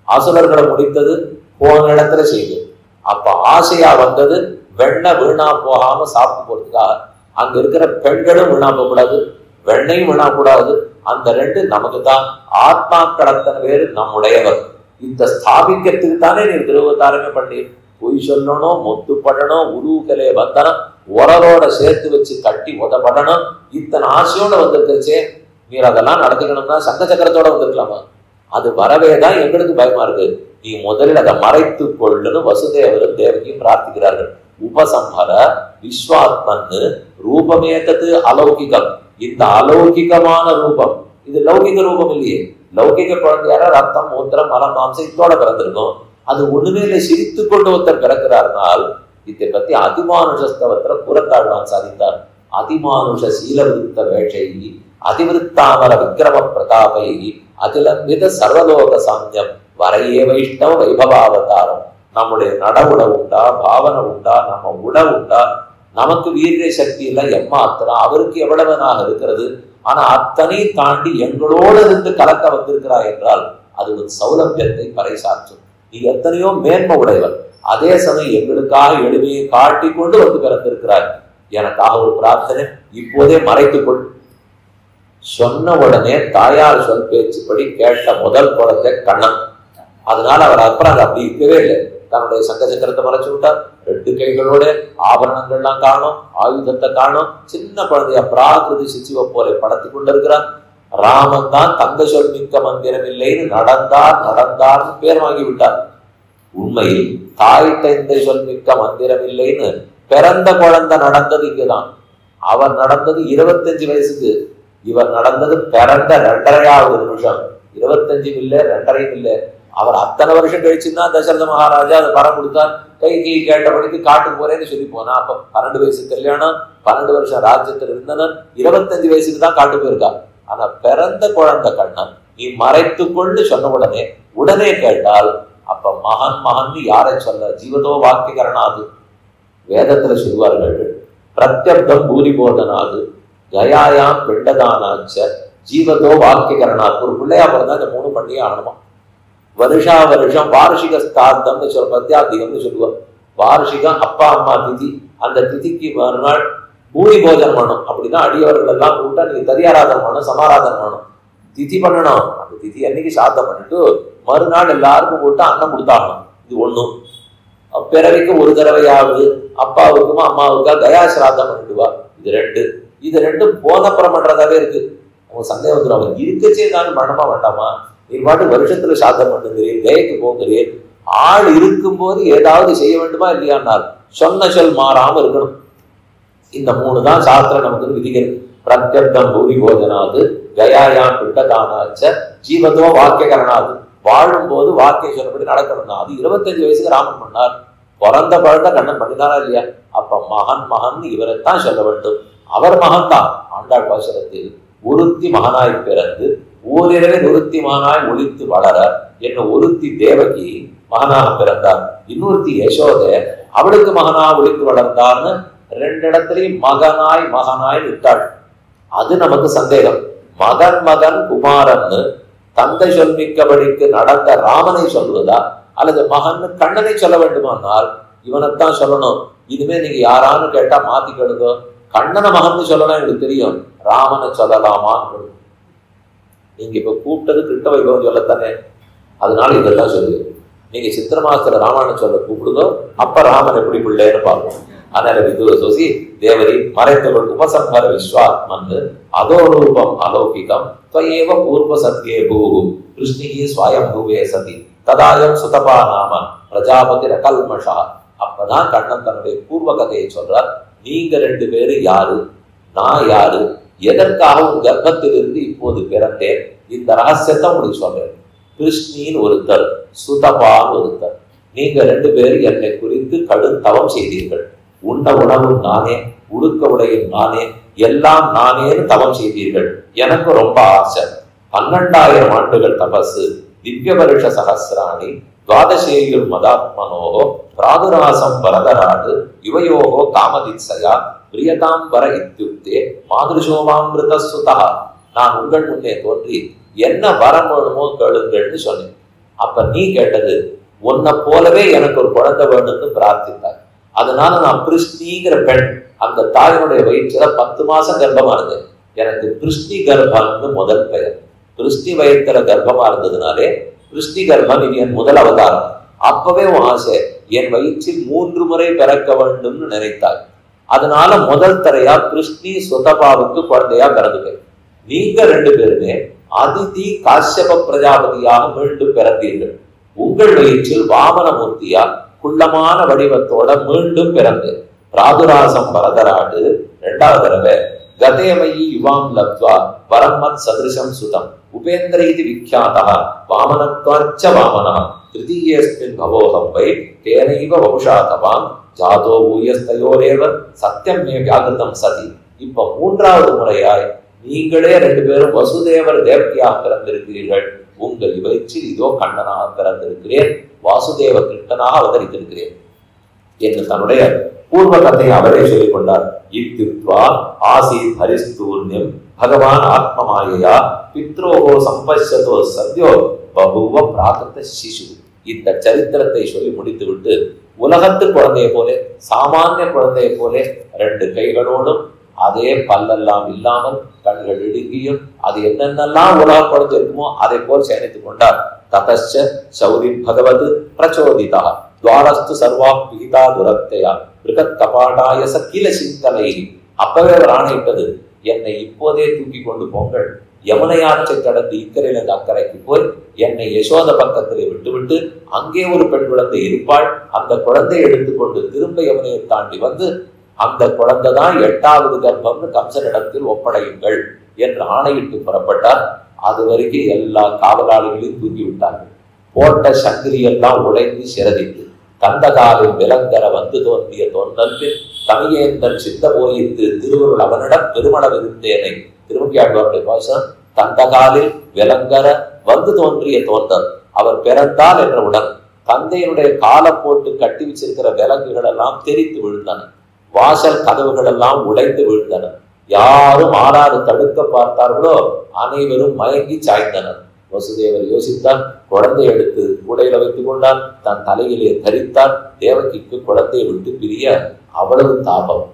அசுரர்களை முடித்தது போன இடத்துல செய்து. அப்ப ஆசையா வந்தது வெண்ணெய் வீணா போகாம சாப்பிட்டு போறதுக்காக. அங்க இருக்கிற பெண்களும் வீணா போகக்கூடாது, வெண்ணையும் வீணா கூடாது. அந்த 2 நமக்கு தான். ஆத்மா கடத்தன வேறு நம்முடையவர். இந்த ஸ்தாபிக்கிறதுக்கு தானே நீ திருவதாரமே பண்ணி பொய் சொல்லணும், மொத்து படணும், உருவுகளே வந்தனம் உரலோட சேர்த்து வச்சு கட்டி உதப்படணும். இத்தனை ஆசையோட வந்திருக்கிறச்சே, நீர் அதெல்லாம் நடத்துக்கணும்னா சங்க சக்கரத்தோட வந்திருக்கலாமா? அது வரவே தான் எங்களுக்கு பயமா இருக்கு. நீ முதலில் அதை மறைத்து கொள்ளுன்னு வசுதேவரும் தேவகியும் பிரார்த்திக்கிறார்கள். உபசம்ஹர விஸ்வாத்மன்னு ரூபமேதது அலௌகிகம். இந்த அலௌகிகமான ரூபம் இது லௌகிக ரூபம் இல்லையே. லௌகிக குழந்தையார ரத்தம் மூத்திரம் மலம் மாம்சம் இதோட பிறந்திருக்கும். அது ஒண்ணுமே இல்லை, சிரித்து கொண்டு ஒருத்தர் பிறக்கிறார்னால் இதை பத்தி அதிமானுஷஸ்தவத்துல புறத்தாழ்வான் சாதித்தார். அதிமானுஷ சீலவிருத்த வேஷை அதிவிருத்தாமர விக்கிரம பிரதாபை அதிலம்பித சர்வலோக சாந்தியம் வரையே வைஷ்ணவ வைபவாவதாரம். நம்முடைய நடவுட உண்டா, பாவனை உண்டா, நம்ம உணவு உண்டா, நமக்கு வீரிய சக்தி எல்லாம் எம்மாத்திரம், அவருக்கு எவ்வளவனாக இருக்கிறது. ஆனா அத்தனை தாண்டி எங்களோடு இருந்து கலக்க வந்திருக்கிறாய் என்றால் அது ஒரு சௌலபியத்தை பறைசாற்றும். நீ எத்தனையோ மேன்மை உடையவர், அதே சமயம் எங்களுக்காக எளிமையை காட்டி கொண்டு வந்து பிறந்திருக்கிறாய். எனக்காக ஒரு பிரார்த்தனை, இப்போதே மறைத்துக்கொள். சொன்ன உடனே தாயார் சொல் பேச்சுப்படி கேட்ட முதல் குழந்தை கண்ணன். அதனால அவர் அப்புறம் அது அப்படி இருக்கவே இல்லை. தன்னுடைய சங்க சக்கரத்தை மறைச்சு விட்டார். 2 கைகளோட ஆபரணங்கள்லாம் காணும், ஆயுதத்தை காணும். சின்ன குழந்தைய பிராகிருதி சிசுவை போல படத்து கொண்டு இருக்கிறார். ராமன் தான் தங்க சொல் மிக்க மந்திரம் இல்லைன்னு நடந்தார்னு பேர் வாங்கி விட்டார். உண்மையில் தாய் தந்தை சொல் மிக்க மந்திரம் இல்லைன்னு பிறந்த குழந்தை நடந்தது இங்கதான். அவர் நடந்தது 25 வயசுக்கு, இவர் நடந்தது பிறந்த 2.5வது நிமிஷம். 25 இல்லை, 2.5 இல்லை. அவர் அத்தனை வருஷம் கழிச்சுதான் தசரத மகாராஜா அதை பரம் கொடுத்தார். கை கேட்டபடிக்கு காட்டுக்கு போறேன்னு சொல்லி போனா. அப்ப 12 வயசு கல்யாணம், 12 வருஷம் ராஜ்யத்தில் இருந்தனர், 25 வயசுக்கு தான் காட்டு போயிருக்கா. ஆனா பிறந்த குழந்தை கண்ணன் நீ மறைத்து கொண்டு சொன்ன உடனே கேட்டால் அப்ப மகன் யாரை சொல்ல? ஜீவதோ வாக்கியகரணாது. வேதத்துல சொல்வார்கள், பிரத்யப்தம் பூரி போதனாது கயாயாம் பிண்டதானாச்ச ஜீவதோ வாக்கியகரணாது. ஒரு பிள்ளையா பிறந்தா இந்த 3 பண்ணியே ஆகணுமா? வருஷா வருஷம் வார்ஷிக ஸ்தார்த்தம்னு பத்தியாப்திகம்னு சொல்லுவார். வார்ஷிகம் அப்பா அம்மா திதி, அந்த திதிக்கு மறுநாள் பூரி போஜனம் பண்ணணும். அப்படின்னா அடியவர்கள் எல்லாம் கூட்டா நீங்க தரியாராதனம் பண்ணணும், சமாராதனம் பண்ணணும், திதி பண்ணணும். அந்த திதி அன்னைக்கு சாத்தம் பண்ணிட்டு மறுநாள் எல்லாருக்கும் கூட்டா அன்னம் கொடுத்தாகணும். இது 1. பிறவிக்கு ஒரு தடவையாவது அப்பாவுக்கும் அம்மாவுக்கா கயா சிராதம் பண்ணிடுவா. இது ரெண்டும் போனப்புறம் பண்றதாவே இருக்கு. அவங்க சந்தேகம் வந்துடும், அவன் இருக்கச்சே தான் பண்ணமா வேண்டாமா, நீ பாட்டு வருஷத்துல சாதம் பண்ணுங்கிறீர், கயக்கு போங்கிறீர், ஆள் இருக்கும்போது ஏதாவது செய்ய வேண்டுமா இல்லையானால் சொன்ன சொல் மாறாம இருக்கணும். இந்த 3 தான் சாஸ்திரம் நமக்கு விதிக்கிறது. பிரத்யர்த்தம் பூரி போஜனாது கயாயாம் பிண்டதானாச்ச ஜீவதோ வாக்கியகரணாது. வாழும் போது வாக்கியம் சொல்லப்படி நடக்கணும். அது 25 வயசுக்கு ராமன் பண்ணார். பிறந்த பழந்த கண்ணன் பண்ணினாரா இல்லையா? அப்ப மகன் இவரைத்தான் சொல்ல வேண்டும். அவர் மகன் தான். ஆண்டாள் பாசுரத்தில் ஒருத்தி மகனாய் பிறந்து ஓரிரவில் ஒருத்தி மகனாய் ஒளித்து வளர என்ன ஒருத்தி தேவகி மகனாக பிறந்தார், இன்னொருத்தி யசோத அவளுக்கு மகனா ஒளித்து வளர்ந்தார்னு 2 இடத்துலையும் மகனாய் விட்டாள். அது நமக்கு சந்தேகம். மகன் குமாரன்னு தந்தை சொல்மிக்கபடிக்கு நடந்த ராமனை சொல்வதா அல்லது மகன் கண்ணனை சொல்ல வேண்டுமானால் இவனைத்தான் சொல்லணும். இதுமே நீங்க யாரான்னு கேட்டா மாத்திக்கணுதோ, கண்ணனை மகன் சொல்லலாம் எங்களுக்கு தெரியும், ராமனை சொல்லலாமான்னு. நீங்க இப்ப கூப்பிட்டது கிருஷ்ண வைபவம் சொல்லத்தானே, அதனால இதெல்லாம் சொல்லு. நீங்க சித்திர மாசத்துல ராமாயணம் சொல்ல கூப்பிடுதோ அப்ப ராமன் எப்படி பிள்ளைன்னு பார்ப்போம். அதனால விதுவ சோசி தேவரி மறைத்தவள் உபசம்ஹர விஸ்வாத்மன் அதோ ரூபம் அலௌகிகம் त्वयेव पूर्व सत्ये भूः कृष्णिः स्वयं भुवे सति तदायं सुतपा नाम प्रजापति रकल्मषा. அப்பதான் கண்ணன் தன்னுடைய பூர்வ கதையை சொல்றார். நீங்க 2 பேரு யாரு, நான் யாரு, எதற்காக உன் கர்ப்பத்திலிருந்து இப்போது பிறந்தேன், இந்த ரகசியத்தை உங்களுக்கு சொல்றேன். கிருஷ்ணின்னு ஒருத்தர், சுதபான்னு ஒருத்தர். நீங்க 2 பேரும் என்னை குறித்து கடும் தவம் செய்தீர்கள். உண்ண உணவும் நானே, உடுக்க உடையும் நானே, எல்லாம் நானேன்னு தவம் செய்தீர்கள். எனக்கு ரொம்ப ஆசை. 12,000 ஆண்டுகள் தபசு, திவ்ய வருஷ சகசிராணி, துவாதசேயுர் மதாத்மனோகோ பிராதுராசம் வரதராடு யுவயோகோ காமதித்சயா பிரியதாம்பர இத்யுக்தே மாதிருஷோமாமிருத சுதா. நான் உங்கள் முன்னே தோன்றி என்ன வரம் வேணுமோ கேளுங்கள்னு சொன்னேன். அப்ப நீ கேட்டது உன்னை போலவே எனக்கு ஒரு குழந்தை வேணும்னு பிரார்த்தித்தார். அதனால நான் கிருஷ்ணிங்கிற பெண் அந்த தாயினுடைய வயிற்றுல 10 மாசம் கர்ப்பமா இருந்தேன். எனக்கு கிருஷ்ணி கர்ப்பம்னு முதல் பெயர். கிருஷ்ணி வயிற்றுல கர்ப்பமா இருந்ததுனாலே கிருஷ்ணி கர்ப்பம் இது என் முதல் அவதாரம். அப்பவே உன் ஆசை என் வயிற்றில் 3 முறை பிறக்க வேண்டும்னு நினைத்தாய். அதனால முதல் தரையா கிருஷ்ணி சுதபாவுக்கு குழந்தையா பிறந்துட்டேன். நீங்க 2 பேருமே அதிதி காஷ்யப பிரஜாபதியாக மீண்டும் பிறந்தீர்கள். உங்கள் வயிற்றில் வாமனமூர்த்தியா குள்ளமான வடிவத்தோட மீண்டும் பிறந்து பிராதுராசம் வரதராடு 2வது தடவை கதேமயி யுவாம் லப்த்வா வரமத் சதிருஷம் சுதம் உபேந்திர இது விக்யாதா வாமனத்வாச்ச வாமனா திருதீயஸ்மின் பவோகம் வை தேனைவ வபுஷாதவாம் ஜாதோ ஊயஸ்தயோரேவ சத்தியம் மே வியாகிருதம் சதி. இப்ப 3வது முறையாய் நீங்களே 2 பேரும் வசுதேவர் தேவகியாக பிறந்திருக்கிறீர்கள். உங்கள் வயிற்றில் இதோ கண்ணனாக பிறந்திருக்கிறேன், வாசுதேவ கிருஷ்ணனாக அவதரித்திருக்கிறேன் என்று தன்னுடைய பூர்வ கதையை அவரே சொல்லிக் கொண்டார். இத்யுக்த்வா ஆசீத் ஹரிஸ்தூர்ணியம் பகவான் ஆத்மமாயையா பித்ரோகோ சம்பஷ்யதோ சத்யோ பபுவ பிராகிருத சிசு. இந்த சரித்திரத்தை சொல்லி முடித்துவிட்டு உலகத்து குழந்தையை போலே, சாமானிய குழந்தையை போலே 2 கைகளோடும் அதே பல்லெல்லாம் இல்லாமல் கண்கள் இடுங்கியும் அது என்னென்னலாம் உலக குழந்தை இருக்குமோ அதை போல் சேனித்துக் கொண்டார். ததச்ச சௌரி பகவது பிரச்சோதிதா துவாரஸ்து சர்வா பிகிதா துரத்தையா பிருகத் கபாடாய சகில சிந்தனை. அப்பவே அவர் ஆணையிட்டது, என்னை இப்போதே தூக்கி கொண்டு போங்கள், யமுனை ஆற்றை கடந்து இக்கரையிலிருந்து அக்கறைக்கு போய் என்னை யசோத பக்கத்திலே விட்டுவிட்டு அங்கே ஒரு பெண் குழந்தை இருப்பாள், அந்த குழந்தையை எடுத்துக்கொண்டு திரும்ப யமுனையை தாண்டி வந்து அந்த குழந்தை தான் 8வது கர்ப்பம்னு கம்சனிடத்தில் ஒப்படையுங்கள் என்று ஆணையிட்டு புறப்பட்டார். அது வரைக்கும் எல்லா காவலாளிகளையும் தூக்கி விட்டார்கள். போட்ட சங்கிலி எல்லாம் உடைந்து சிறதித்து கந்தகாலில் விலங்கர வந்து தோன்றிய தோன்றல் தமிழேந்தன் சித்த போயித்து திருவருள் அவனிடம் பெருமளவு இருந்தேனை. திருமங்கியாழ்வாருடைய பாசம் தந்தகாலில் விலங்கர வந்து தோன்றிய தோன்றல். அவர் பிறந்தால் என்றவுடன் தந்தையினுடைய காலை போட்டு கட்டி வச்சிருக்கிற விலங்குகள் எல்லாம் தெரித்து விழுந்தன. வாசல் கதவுகள் எல்லாம் உடைந்து விழுந்தன. யாரும் ஆறாறு தடுக்க பார்த்தார்களோ அனைவரும் மயங்கி சாய்ந்தனர். வசுதேவர் யோசித்தார், குழந்தை எடுத்து கூடையில வைத்துக் கொண்டார், தன் தலையிலே தரித்தார். தேவகிக்கு குழந்தையை விட்டு பிரிய அவ்வளவு தாபம்.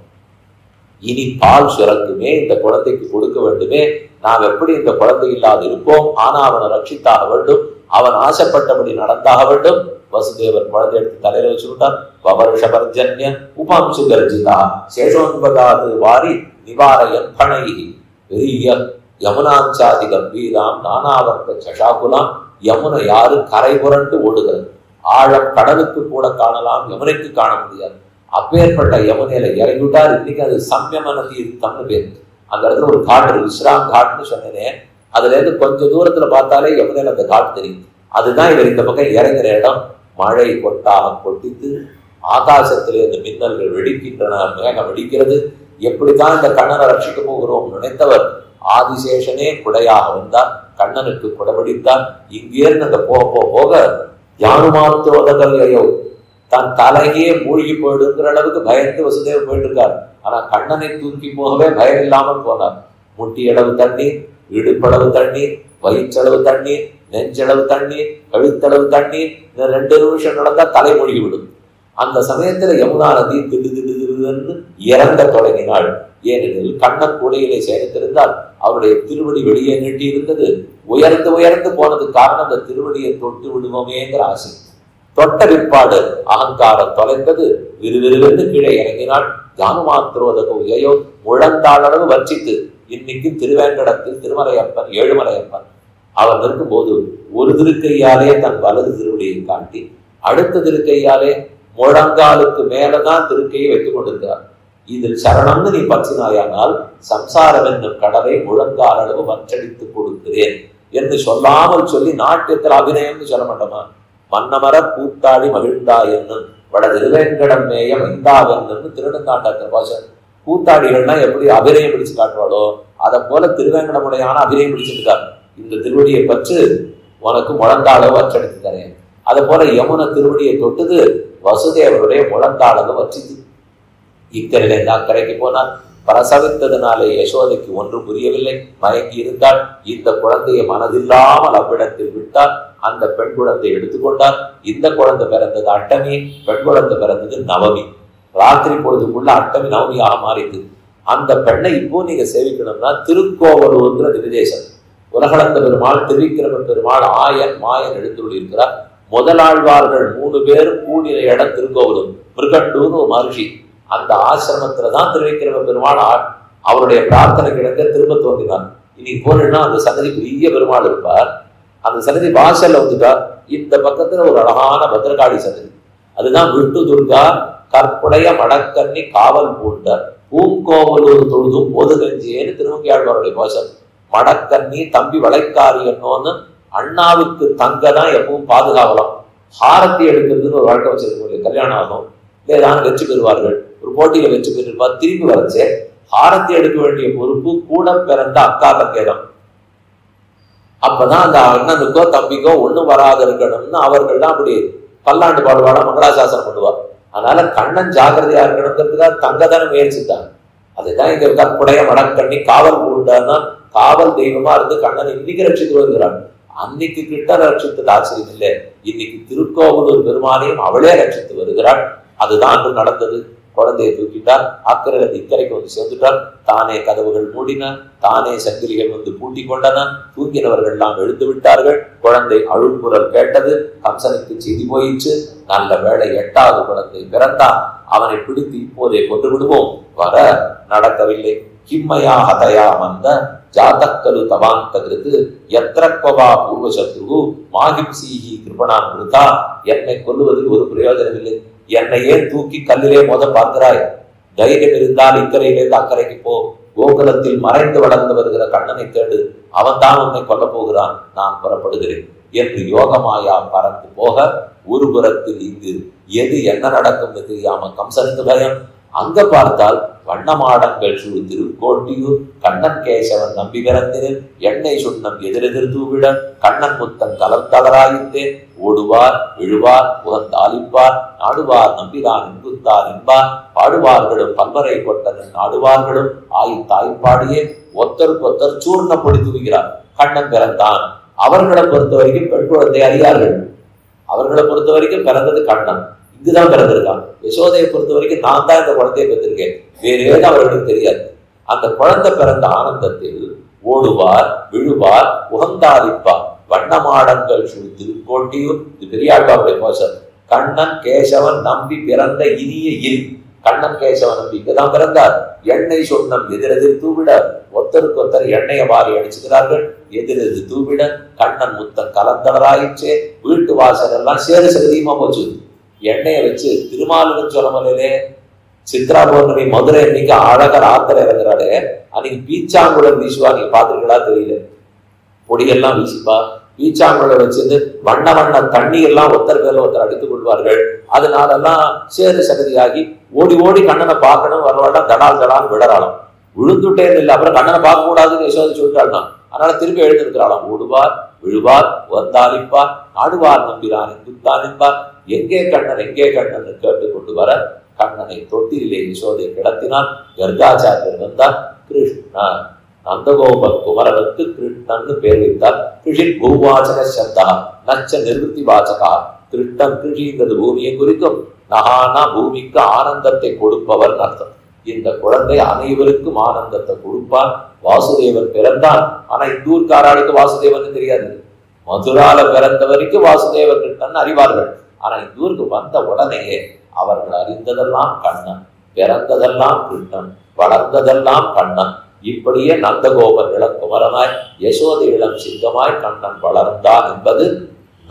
இனி பால் சுரக்குமே, இந்த குழந்தைக்கு கொடுக்க வேண்டுமே, நாம் எப்படி இந்த குழந்தை இல்லாது இருப்போம், ஆனா அவனை ரட்சித்தாக வேண்டும், அவன் ஆசைப்பட்டபடி நடந்தாக வேண்டும். வசுதேவர் குழந்தை எடுத்து தலையில வச்சுக்கிட்டான். வவருஷபர்ஜன்ய உபாம்சு கர்ஜிதா சேஷோன்பகாது வாரி நிவாரயன் பனை பெரிய யமுனாஞ்சாதி கம்பீராம் நானாவர்த்த சஷாகுலாம். யமுனை யாரு கரை புரண்டு ஓடுகிறது. ஆழம் கடலுக்கு கூட காணலாம், யமுனைக்கு காண முடியாது. அப்பேற்பட்ட யமுனையில இறங்கிவிட்டார். இன்னைக்கு அது சம்யம நதி தம்னு பேர். அந்த இடத்துல ஒரு காடு விஸ்ராம் காட்டுன்னு சொன்னேன். அதுல இருந்து கொஞ்சம் தூரத்துல பார்த்தாலே யமுனையில அந்த காட்டு தெரியும். அதுதான் இவர் இந்த பக்கம் இறங்குற இடம். மழை கொட்டாக கொட்டித்து ஆகாசத்திலே இந்த மின்னல்கள் வெடிக்கின்றன, மேகம் வெடிக்கிறது. எப்படித்தான் இந்த கண்ணனை ரட்சிக்க போகிறோம் நினைத்தவர் ஆதிசேஷனே குடையாக வந்தார். கண்ணனுக்கு குடபிடித்தார். இங்கேருந்து அங்க போக போக யானுமாத்திரோதகல்லையோ தன் தலையே மூழ்கி போயிடுங்கிற அளவுக்கு பயந்து வசுதேவர் போயிட்டு இருக்கார். ஆனா கண்ணனை தூக்கி போகவே பயம் இல்லாமல் போனார். முட்டியளவு தண்ணீர், இடுப்பளவு தண்ணீர், வயிற்றளவு தண்ணீர், நெஞ்சளவு தண்ணீர், கழுத்தளவு தண்ணீர். 2 நிமிஷம் நடந்தா தலை மூழ்கி விடும். அந்த சமயத்துல யமுனா நதி திடு திடு திடுன்னு இறங்க தொடங்கினாள். ஏனெனில் கண்ணன் கூடையிலே சேர்த்திருந்தால் அவருடைய திருவடி வெளியே நீட்டி இருந்தது. உயர்ந்து உயர்ந்து போனது காரணம் அந்த திருவடியை தொட்டு விடுவோமேங்கிற ஆசை. தொட்ட விற்பாடு அகங்காரம் தொலைந்தது. விறுவிறுவென்று கீழே இறங்கினாள். ஜானுமாத்திரோதக உயையோ முழந்தாளளவு வர்ச்சித்து இன்னைக்கு திருவேங்கடத்தில் திருமலையப்பன் ஏழுமலையப்பன் அவர் இருக்கும்போது ஒரு திருக்கையாலே தன் வலது திருவடியை காட்டி அடுத்த திருக்கையாலே முழங்காலுக்கு மேலதான் திருக்கையை வைத்துக் கொண்டிருக்கிறார். இதில் சரணம்னு நீ பற்றினாயானால் சம்சாரம் என்னும் கடலை முழங்கால் அளவு வற்றடித்துக் கொடுக்கிறேன் என்று சொல்லாமல் சொல்லி நாட்டியத்தில் அபிநயம்னு சொல்ல மாட்டோமா? மன்னமர கூத்தாடி மகிழ்ந்தா என்னும் வட திருவேங்கடம் மேயம் இந்தாவென்னு திருநங்காண்டத்தில் பாசம். கூத்தாடிகள்னா எப்படி அபிநயம் பிடிச்சு காட்டுவாளோ அதை போல திருவேங்கடமுடையான அபிநயம் பிடிச்சிருக்கார். இந்த திருவடியை பற்று உனக்கு முழங்கால வற்றடித்து தரேன். அதை போல யமுன திருவடியை தொட்டது வசுதேவருடைய முழங்காலக வச்சிது. இக்கரையிலிருந்து அக்கரைக்கு போனார். பிரசவித்ததுனாலே யசோதைக்கு ஒன்றும் புரியவில்லை. மயங்கி இருந்தால் இந்த குழந்தையை மனதில்லாமல் அவ்விடத்தில் விட்டார். அந்த பெண் குழந்தை எடுத்துக்கொண்டார். இந்த குழந்தை பிறந்தது அட்டமி, பெண் குழந்தை பிறந்தது நவமி. ராத்திரி பொழுதுக்குள்ள அட்டமி நவமியாக மாறிது. அந்த பெண்ணை இப்போ நீங்க சேவிக்கணும்னா திருக்கோவலூர்ங்கிற திவிதேசம். உலகளந்த பெருமாள், திருவிக்கிரம பெருமாள், ஆயன் மாயன் எழுந்துள்ளி இருக்கிறார். முதலாழ்வார்கள் 3 பேர் கூடிய இடம் திருக்கோவலூர். மிருகண்டூர்னு ஒரு மகர்ஷி. அந்த ஆசிரமத்துலதான் திருவிக்கிரம பெருமாள் அவருடைய பிரார்த்தனை கிடக்க திரும்ப தோன்றினார். இன்னைக்கு போனா அந்த சன்னதி பெரிய பெருமாள் இருப்பார். அந்த சன்னதி வாசல்ல வந்துட்டார். இந்த பக்கத்துல ஒரு அழகான பத்திரகாளி சன்னதி. அதுதான் விட்டு துர்கா கற்புடைய மடக்கண்ணி காவல் பூண்டார் பூங்கோவலூர் தொழுதும் போதுகஞ்சியேன்னு திருமங்கையாழ்வாருடைய வாசல். மடக்கண்ணி தம்பி வளைக்காரி என்னோன்னு அண்ணாவுக்கு தங்கதான் எப்பவும் பாதுகாவலாம். ஹாரத்தி எடுக்கிறதுன்னு ஒரு வழக்கம் வச்சிருக்க. கல்யாணம் ஆகும் ஏதாவது வெற்றி பெறுவார்கள். ஒரு போட்டியில வெற்றி பெற்றிருப்பார். திரும்பி வரச்சே ஹாரத்தி எடுக்க வேண்டிய பொறுப்பு கூட பிறந்த அக்கா தங்கைதான். அப்பதான் அந்த அண்ணனுக்கோ தம்பிக்கோ ஒண்ணும் வராது இருக்கணும்னு அவர்கள் தான் அப்படி பல்லாண்டு பாடுவாட மங்களாசாசனம் பண்ணுவார். அதனால கண்ணன் ஜாகிரதையா இருக்கணுங்கிறதுக்காக தங்கதான முயற்சித்தாங்க. அதுதான் இங்க கற்புடைய மடக்கண்ணி காவல் பூண்டான்னா காவல் தெய்வமா இருந்து கண்ணன் இன்னைக்கு ரட்சித்து வருகிறான். அன்னைக்கு கிட்ட ரட்சித்தது ஆச்சரியம் இல்லை. இன்னைக்கு திருக்கோவலூர் பெருமானையும் அவளே ரட்சித்து வருகிறாள். அதுதான் அன்று நடந்தது. குழந்தையை தூக்கிட்டார். அக்கறையில இக்கரைக்கு வந்து சேர்ந்துட்டார். தானே கதவுகள் மூடினார். தானே சங்கிலிகள் வந்து பூட்டி கொண்டன. தூங்கினவர்கள் எல்லாம் எழுந்து விட்டார்கள். குழந்தை அழுங்குரல் கேட்டது. கம்சனுக்கு செய்தி போயிடுச்சு. நல்ல வேளை 8வது குழந்தை பிறந்தான். அவனை பிடித்து இப்போதே கொண்டு விடுவோம். வர நடக்கவில்லை. கிம்மையா ஹதயா வந்த ஜாதக்கலு தவாந்தகிருத்து எத்திரக்வா பூர்வசத்ரு மாகிம்சீஹி கிருபணான் விருதா. என்னை கொல்லுவதில் ஒரு பிரயோஜனம் இல்லை. என்னையே தூக்கி கல்லிலே மோத பார்க்கிறாய். தைரியம் இருந்தால் இக்கரையிலிருந்து அக்கறைக்கு போ. கோகுலத்தில் மறைந்து வளர்ந்து வருகிற கண்ணனை தேடு. அவன் தான் உன்னை கொல்ல போகிறான். நான் புறப்படுகிறேன் என்று யோகமாயா பறந்து போக ஒரு புறத்தில் இங்கு எது என்ன நடக்கும் தெரியாம கம்சனுக்கு பயம். அங்க பார்த்தால் வண்ணமாடங்கள் சூழ் திருக்கோட்டியூர் கண்ணன் கேசவன் நம்பி பிறந்தினில் எண்ணெய் சுண்ணம் எதிரெதிர் தூவிட கண்ணன் முத்தன் கலந்தளராயித்தே ஓடுவார் விழுவார் புகந்தாலிப்பார் நாடுவார் நம்பிதான் எங்குத்தார் என்பார் பாடுவார்களும் பல்வரை கொட்டதன் நாடுவார்களும் தாய்ப்பாடியே ஒத்தருக்கொத்தர் சூர்ணப்பொடி தூவுகிறார். கண்ணன் பிறந்தான். அவர்களை பொறுத்த வரைக்கும் பெண் குழந்தை அறியார்கள். அவர்களை பொறுத்த வரைக்கும் பிறந்தது கண்ணன். இங்குதான் பிறந்திருக்கான். யசோதையை பொறுத்த வரைக்கும் நான் தான் இந்த குழந்தையை பெற்றிருக்கேன். வேறு ஏது அவர்களுக்கு தெரியாது. அந்த குழந்தை பிறந்த ஆனந்தத்தில் ஓடுவார் விழுவார் உகந்தாதிப்பார் வண்ணமாடங்கள் திருக்கோட்டியூர். இது பெரியாழ்வாருடைய கோஷம். கண்ணன் கேசவன் நம்பி பிறந்த இனிய இல். கண்ணன் கேசவன் நம்பி இங்கதான் பிறந்தார். எண்ணெய் சொன்னம் எதிரெதிர் தூவிட. ஒத்தருக்கு ஒத்தர் எண்ணெயை வாரி அடிச்சுக்கிறார்கள். எதிரெதிர் தூவிட கண்ணன் முத்தம் கலந்தவராயிற்றே. வீட்டு வாசல் எல்லாம் சேரு சகதியுமா போச்சு. எண்ணெயை வச்சு திருமாலுன்னு சொல்லமலையிலே சித்ரா பௌர்ணமி மதுரை இன்னைக்கு அழகர் ஆத்திர இறங்குறாரு. அன்னைக்கு பீச்சாங்குழல் வீசுவா. நீங்க பாத்துருக்கா தெரியல. பொடியெல்லாம் வீசிப்பா. பீச்சாங்குழலை வச்சிருந்து வண்ண வண்ண தண்ணீர் எல்லாம் ஒருத்தர் பேர்ல ஒருத்தர் அடித்துக் கொள்வார்கள். அதனாலெல்லாம் சேரு சகதியாகி ஓடி ஓடி கண்ணனை பார்க்கணும். வரவாட்டம் தடால் தடால் விடறாளாம். விழுந்துட்டே இல்லை. அப்புறம் கண்ணனை பார்க்க கூடாதுன்னு யசோதை சொல்லிட்டாள்தான். அதனால திருப்பி எழுந்திருக்கிறாளாம். ஓடுவார் விழுவார் வந்தாலிப்பார் ஆடுவார் நம்பினான் குத்தான் என்பார். எங்கே கண்ணன் எங்கே கண்ணன் கேட்டு கொண்டு வர கண்ணனை தொட்டிலே யசோதை கிடத்தினான். கர்காச்சாரியர் வந்தார். கிருஷ்ணா நந்தகோபர் குமரனுக்கு கிருஷ்ணன் பேர் வைத்தார். கிருஷின் பூவாச்சன சப்தா நச்ச நிர்வத்தி வாச்சகா. கிருஷ்ணன் கிருஷிங்கிறது பூமியை குறிக்கும். நகானா பூமிக்கு ஆனந்தத்தை கொடுப்பவர் அர்த்தம். இந்த குழந்தை அனைவருக்கும் ஆனந்தத்தை கொடுப்பான். வாசுதேவன் பிறந்தான். ஆனா இந்த ஊர்காராளுக்கு வாசுதேவன் தெரியாது. மதுரால பிறந்த வரைக்கும் வாசுதேவ கிருஷ்ணன் அறிவார்கள். ஆனா இந்த ஊருக்கு வந்த உடனேயே அவர்கள் அறிந்ததெல்லாம் கண்ணன், பிறந்ததெல்லாம் கிருஷ்ணன், வளர்ந்ததெல்லாம் கண்ணன். இப்படியே நந்தகோபன் இளங்குமரனாய் யசோதை இளம் சிங்கமாய் கண்ணன் வளர்ந்தான் என்பது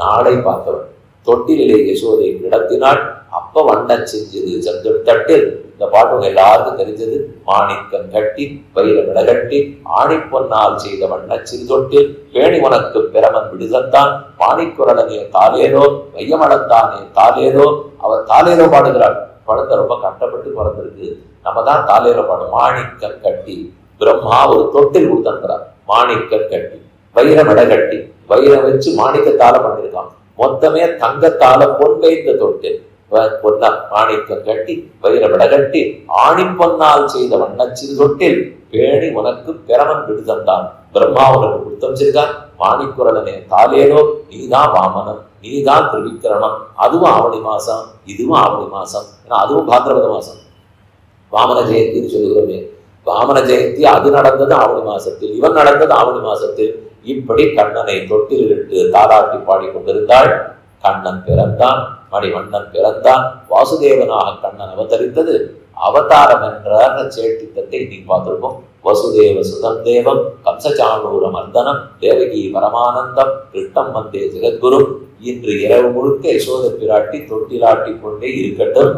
நாளை பார்த்தவன். தொட்டிலே யசோதை கிடத்தினாள். அப்ப வண்ணம் செஞ்சது செந்தொட்டத்தில். இந்த பாட்டு எல்லாருக்கும் தெரிஞ்சது. மாணிக்கம் கட்டி வைரமிட கட்டி ஆணிப்பொன்னால் செய்த வண்ண சிறுதொட்டில் பேணி உனக்கு பிரமன் விடுதந்தான். மாணிக்குரலனே தாலேரோ வையமளந்தானே தாலேரோ. அவர் தாலேரோ பாடுகிறாள். குழந்தை ரொம்ப கஷ்டப்பட்டு பிறந்திருக்கு. நம்ம தான் தாலேரோ பாடும். மாணிக்கம் கட்டி பிரம்மா ஒரு தொட்டில் கொடுத்தார். மாணிக்கம் கட்டி வைரமிட கட்டி வைரம் வச்சு மாணிக்கத்தால பண்ணிருக்கான். மொத்தமே தங்கத்தால பொன் வைத்த தொட்டில். பொன்னா மாணிக்கம் கட்டி வைரமிட கட்டி ஆணிப்பொன்னால் செய்த வண்ண சிறு தொட்டில் பேணி உனக்கு பிரமன் விடுதந்தான். பிரம்மா உனக்கு கொடுத்தமிச்சிருக்கான். மாணிக்குரலனே தாலேனோ. நீதான் வாமனம், நீதான் திரிவிக்கிரமம். அதுவும் ஆவணி மாசம், இதுவும் ஆவணி மாசம். ஏன்னா அதுவும் பாத்திரபத மாசம். வாமன ஜெயந்தின்னு சொல்லுகிறோமே. வாமன ஜெயந்தி அது நடந்தது ஆவணி மாசத்தில், இவன் நடந்தது ஆவணி மாசத்தில். இப்படி கண்ணனை தொட்டில் இட்டு தாராட்டி பாடிக்கொண்டிருந்தாள். கண்ணன் பிறந்தான். மணிவண்ணன் பிறந்தான். வாசுதேவனாக கண்ணன் அவதரித்தது. அவதாரம் என்ற சேட்டித்தத்தை இன்னைக்கு பார்த்திருக்கோம். வசுதேவ சுதம் தேவம் கம்சச்சாணூர மர்தனம் தேவகி பரமானந்தம் கிருஷ்ணம் வந்தே ஜெகத்குரு. இன்று இரவு முழுக்க யசோத பிராட்டி தொட்டிலாட்டி கொண்டே இருக்கட்டும்.